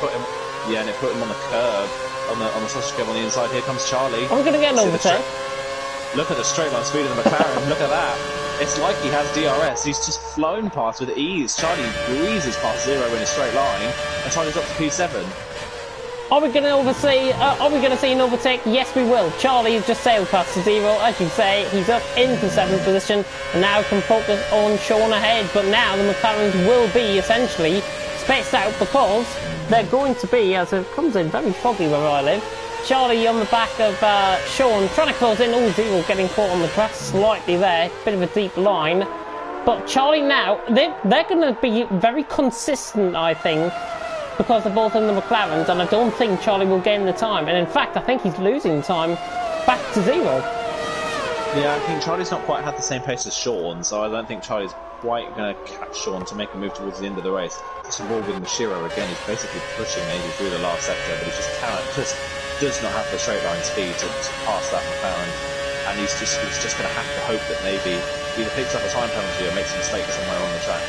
B: And it put him on the curb, on the sausage curb on the inside. Here comes Charlie.
A: I'm going to get an overtake.
B: Look at the straight line speed of the McLaren. Look at that. It's like he has DRS. He's just flown past with ease. Charlie breezes past Zero in a straight line, and Charlie's up to P7.
A: Are we going to see an overtake? Yes, we will. Charlie has just sailed past Zero, as you say. He's up into 7th position, and now can focus on Sean ahead. But now the McLarens will be essentially spaced out, because they're going to be, as it comes in very foggy where I live, Charlie on the back of Sean, trying to close in. Oh, Zero getting caught on the grass slightly there. Bit of a deep line. But Charlie now, they're going to be very consistent, I think, because they're both in the McLarens, and I don't think Charlie will gain the time. And in fact, I think he's losing time back to Zero.
B: Yeah, I think Charlie's not quite had the same pace as Sean, so I don't think Charlie's quite going to catch Sean to make a move towards the end of the race. Just involved with Mashiro again, he's basically pushing maybe through the last sector, but he just does not have the straight line speed to pass that McLaren, and he's just going to have to hope that maybe either picks up a time penalty or makes a mistake somewhere on the track.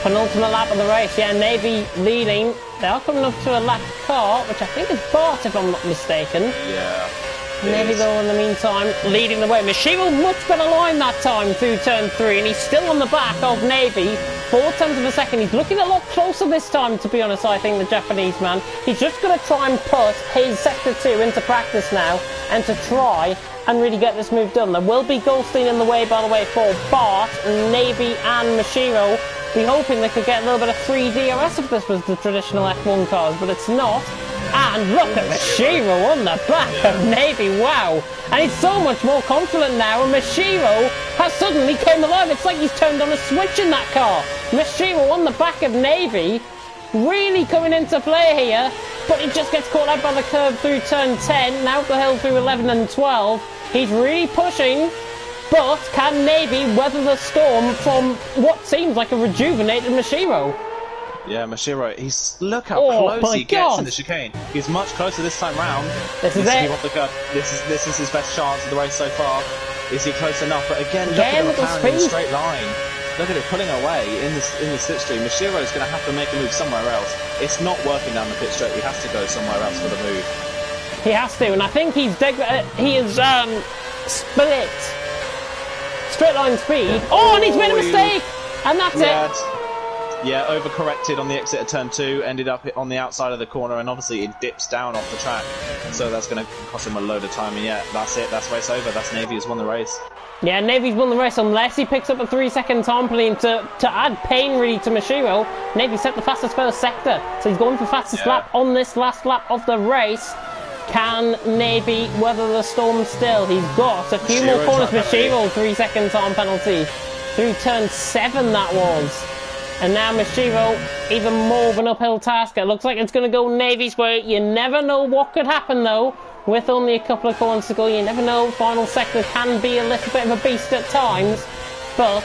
A: Penultimate lap of the race, yeah, Navy leading. They are coming up to a lap car, which I think is Bart, if I'm not mistaken.
B: Yeah.
A: Navy, though, in the meantime, leading the way. Mashiro much better line that time through turn 3, and he's still on the back of Navy. 0.4 of a second. He's looking a lot closer this time, to be honest, I think, the Japanese man. He's just going to try and put his Sector 2 into practice now, and to try and really get this move done. There will be Goldstein in the way, by the way, for Bart, Navy and Mashiro. Be hoping they could get a little bit of free DRS if this was the traditional F1 cars, but it's not. And look at Mashiro on the back of Navy, wow. And he's so much more confident now, and Mashiro has suddenly came alive. It's like he's turned on a switch in that car. Mashiro on the back of Navy, really coming into play here, but he just gets caught out by the curb through turn 10, now the hill through 11 and 12. He's really pushing, but can Navy weather the storm from what seems like a rejuvenated Mashiro?
B: Yeah, Mashiro, look how close he gets in the chicane. He's much closer this time round.
A: This is it.
B: This is his best chance of the race so far. Is he close enough? But again, look at the McLaren in the straight line. Look at it pulling away in the slipstream. Mashiro is going to have to make a move somewhere else. It's not working down the pit straight. He has to go somewhere else for the move.
A: He has to, and I think he is split straight line speed. Oh, and he's made a mistake, and that's it.
B: Yeah, overcorrected on the exit of turn 2, ended up on the outside of the corner, and obviously it dips down off the track, so that's going to cost him a load of time. And yeah, that's it. That's race over. That's Navy has won the race. Yeah, Navy's won the race unless he picks up a 3-second time penalty to add pain really to Mashiro. Navy set the fastest first sector, so he's going for fastest lap on this last lap of the race. Can Navy weather the storm still? He's got a few more corners. Mashiro, 3-second time penalty through turn 7 that was. And now Mashiro, even more of an uphill task. It looks like it's going to go Navy's way. You never know what could happen though. With only a couple of corners to go, you never know. Final sector can be a little bit of a beast at times. But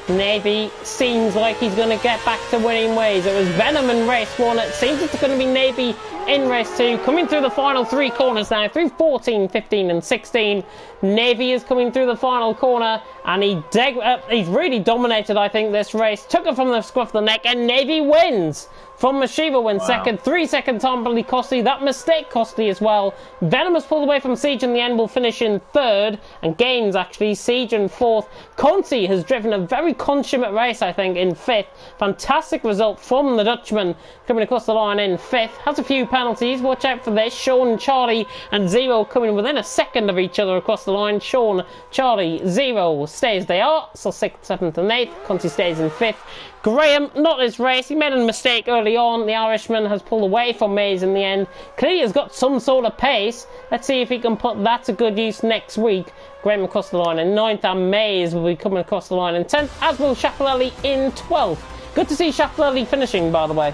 B: Navy seems like he's going to get back to winning ways. It was Venom in race 1. It seems it's going to be Navy in race 2. Coming through the final 3 corners now, through 14, 15 and 16.
A: Navy is coming through the final corner, and he's really dominated, I think, this race. Took it from the scruff of the neck, and Navy wins. From Mashiro in second, 3 second time penalty costly. That mistake costly as well. Venom has pulled away from Siege in the end, will finish in third, and gains actually Siege in fourth. Conti has driven a very consummate race, I think, in fifth. Fantastic result from the Dutchman coming across the line in fifth. Has a few penalties, watch out for this. Sean, Charlie and Zero coming within a second of each other across the line. Sean, Charlie, Zero stays they are, so 6th, 7th and 8th. Conti stays in fifth. Graham, not his race, he made a mistake early on. The Irishman has pulled away from Mays in the end. Clearly has got some sort of pace. Let's see if he can put that to good use next week. Graham across the line in 9th, and Mays will be coming across the line in 10th, as will Schiaparelli in 12th. Good to see Schiaparelli finishing, by the way.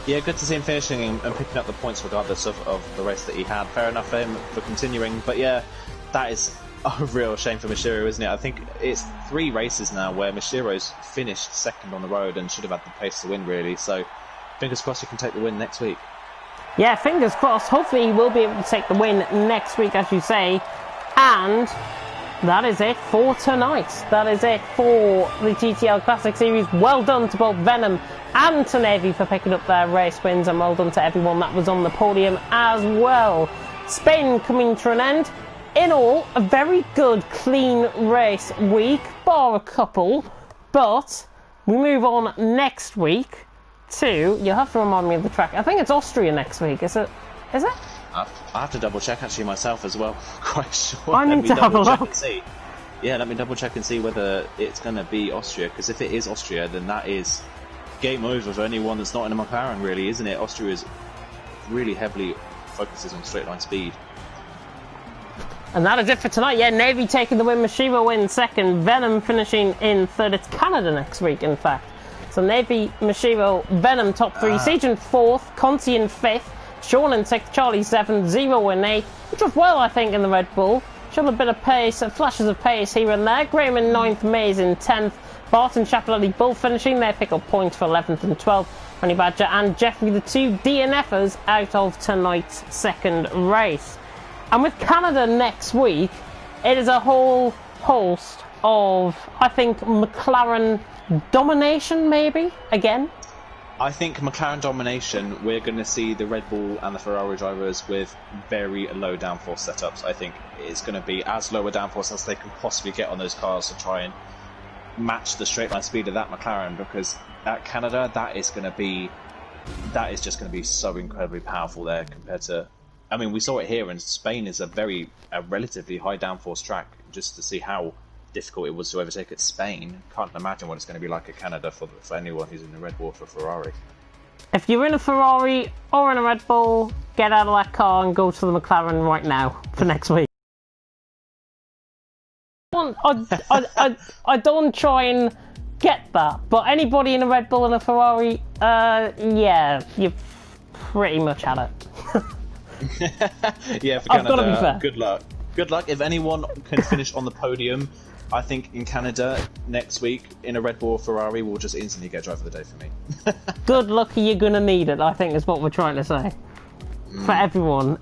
B: Yeah, good to see him finishing and picking up the points regardless of the race that he had. Fair enough for him for continuing, but yeah, that is a real shame for Mashiro, isn't it? I think it's 3 races now where Mashiro's finished second on the road and should have had the pace to win, really. So, fingers crossed he can take the win next week.
A: Yeah, fingers crossed. Hopefully he will be able to take the win next week, as you say. And that is it for tonight. That is it for the TTL Classic Series. Well done to both Venom and to Navy for picking up their race wins, and well done to everyone that was on the podium as well. Spain coming to an end. In all, a very good, clean race week, bar a couple, but we move on next week to, you'll have to remind me of the track, I think it's Austria next week, is it?
B: I have to double check actually myself as well, quite sure.
A: I need to have a look.
B: Yeah, let me double check and see whether it's going to be Austria, because if it is Austria, then that is game over for anyone that's not in a McLaren, really, isn't it? Austria is really heavily focuses on straight line speed.
A: And that is it for tonight. Yeah, Navy taking the win, Mashiro in second, Venom finishing in third. It's Canada next week, in fact. So Navy, Mashiro, Venom top 3, Siege in 4th, Conti in 5th, Sean in 6th, Charlie 7th, Zero in 8th, which was well, I think, in the Red Bull. Showed a bit of pace, flashes of pace here and there. Graham in 9th, Mays in 10th, Bart and Schiaparelli both finishing. They pick up points for 11th and 12th. Honey Badger and Jeffrey, the 2 DNFers, out of tonight's second race. And with Canada next week, it is a whole host of, I think, McLaren domination, maybe, again.
B: I think McLaren domination, we're going to see the Red Bull and the Ferrari drivers with very low downforce setups. I think it's going to be as low a downforce as they can possibly get on those cars to try and match the straight line speed of that McLaren, because at Canada, that is just going to be so incredibly powerful there compared to, I mean, we saw it here, and Spain is a relatively high downforce track. Just to see how difficult it was to overtake at Spain, can't imagine what it's going to be like at Canada for anyone who's in the Red Bull for Ferrari.
A: If you're in a Ferrari or in a Red Bull, get out of that car and go to the McLaren right now for next week. I don't try and get that, but anybody in a Red Bull and a Ferrari, yeah, you've pretty much had it.
B: Yeah, for
A: I've got to be
B: Canada,
A: fair.
B: good luck. Good luck. If anyone can finish on the podium, I think in Canada next week in a Red Bull or Ferrari will just instantly get driver of the day for me.
A: Good luck, you're going to need it, I think is what we're trying to say. For everyone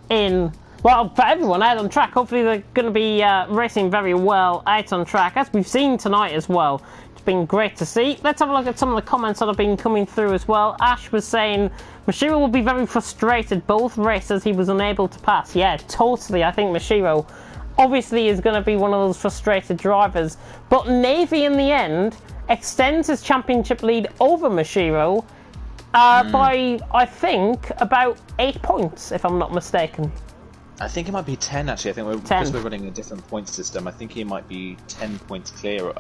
A: for everyone out on track. Hopefully they're going to be racing very well out on track, as we've seen tonight as well. It's been great to see. Let's have a look at some of the comments that have been coming through as well. Ash was saying Mashiro will be very frustrated both races he was unable to pass. Yeah, totally. I think Mashiro obviously is going to be one of those frustrated drivers, but Navy in the end extends his championship lead over Mashiro by, I think, about 8 points, if I'm not mistaken.
B: I think it might be 10 actually. I think because we're running a different point system, I think he might be 10 points clear,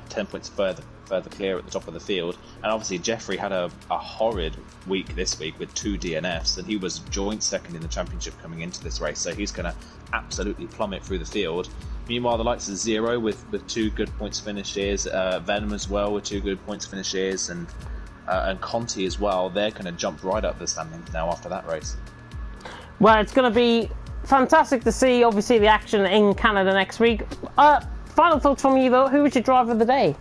B: 10 points further clear at the top of the field. And obviously Jeffrey had a horrid week this week with 2 DNFs, and he was joint second in the championship coming into this race, so he's going to absolutely plummet through the field. Meanwhile, the likes of Zero with 2 good points finishes, Venom as well with 2 good points finishes, and Conti as well, they're going to jump right up the standings now after that race.
A: Well, it's going to be fantastic to see, obviously, the action in Canada next week. Final thoughts from you, though. Who was your driver of the day?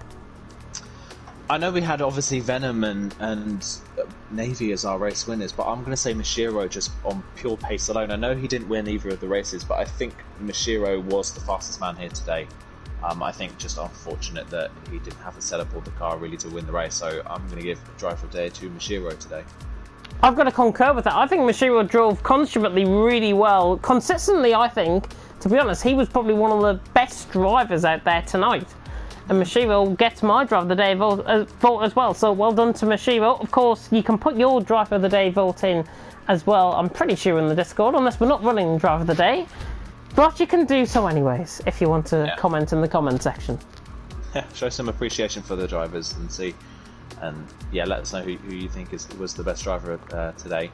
B: I know we had obviously Venom and Navy as our race winners, but I'm going to say Mashiro just on pure pace alone. I know he didn't win either of the races, but I think Mashiro was the fastest man here today. I think just unfortunate that he didn't have the setup or the car really to win the race, so I'm going to give Driver of the Day to Mashiro today.
A: I've got to concur with that. I think Mashiro drove consummately really well. Consistently, I think, to be honest, he was probably one of the best drivers out there tonight. And Mashiro gets my Driver of the Day vote as well. So well done to Mashiro. Of course, you can put your Driver of the Day vote in as well. I'm pretty sure in the Discord, unless we're not running Driver of the Day. But you can do so anyways, if you want to comment in the comment section.
B: Yeah, show some appreciation for the drivers and see. And yeah, let us know who you think was the best driver today.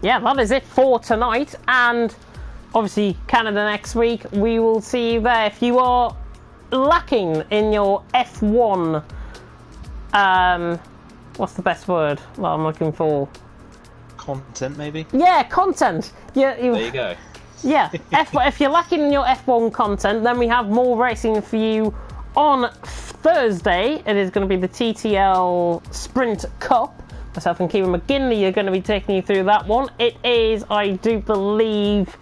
A: Yeah, that is it for tonight. And obviously, Canada next week. We will see you there. If you are lacking in your F1, what's the best word that I'm looking for?
B: Content, maybe?
A: Yeah, content. Yeah,
B: there you go.
A: Yeah, if you're lacking in your F1 content, then we have more racing for you on Thursday. It is going to be the TTL Sprint Cup. Myself and Kieran McGinley are going to be taking you through that one. It is, I do believe,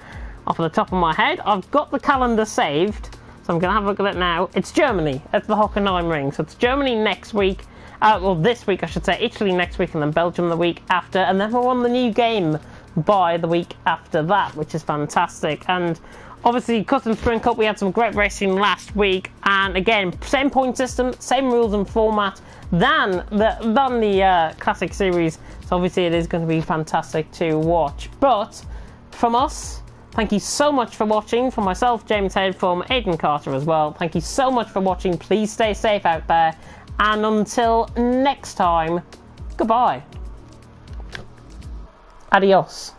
A: off the top of my head, I've got the calendar saved. So I'm going to have a look at it now. It's Germany at the Hockenheim Ring. So it's Germany next week. Well, this week, I should say. Italy next week, and then Belgium the week after. And then we're on the new game by the week after that, which is fantastic. And obviously, Custom Sprint Cup, we had some great racing last week. And again, same point system, same rules and format than the Classic Series. So obviously, it is going to be fantastic to watch. But from us, thank you so much for watching. From myself, James Head, from Aidan Carter as well. Thank you so much for watching. Please stay safe out there. And until next time, goodbye. Adios.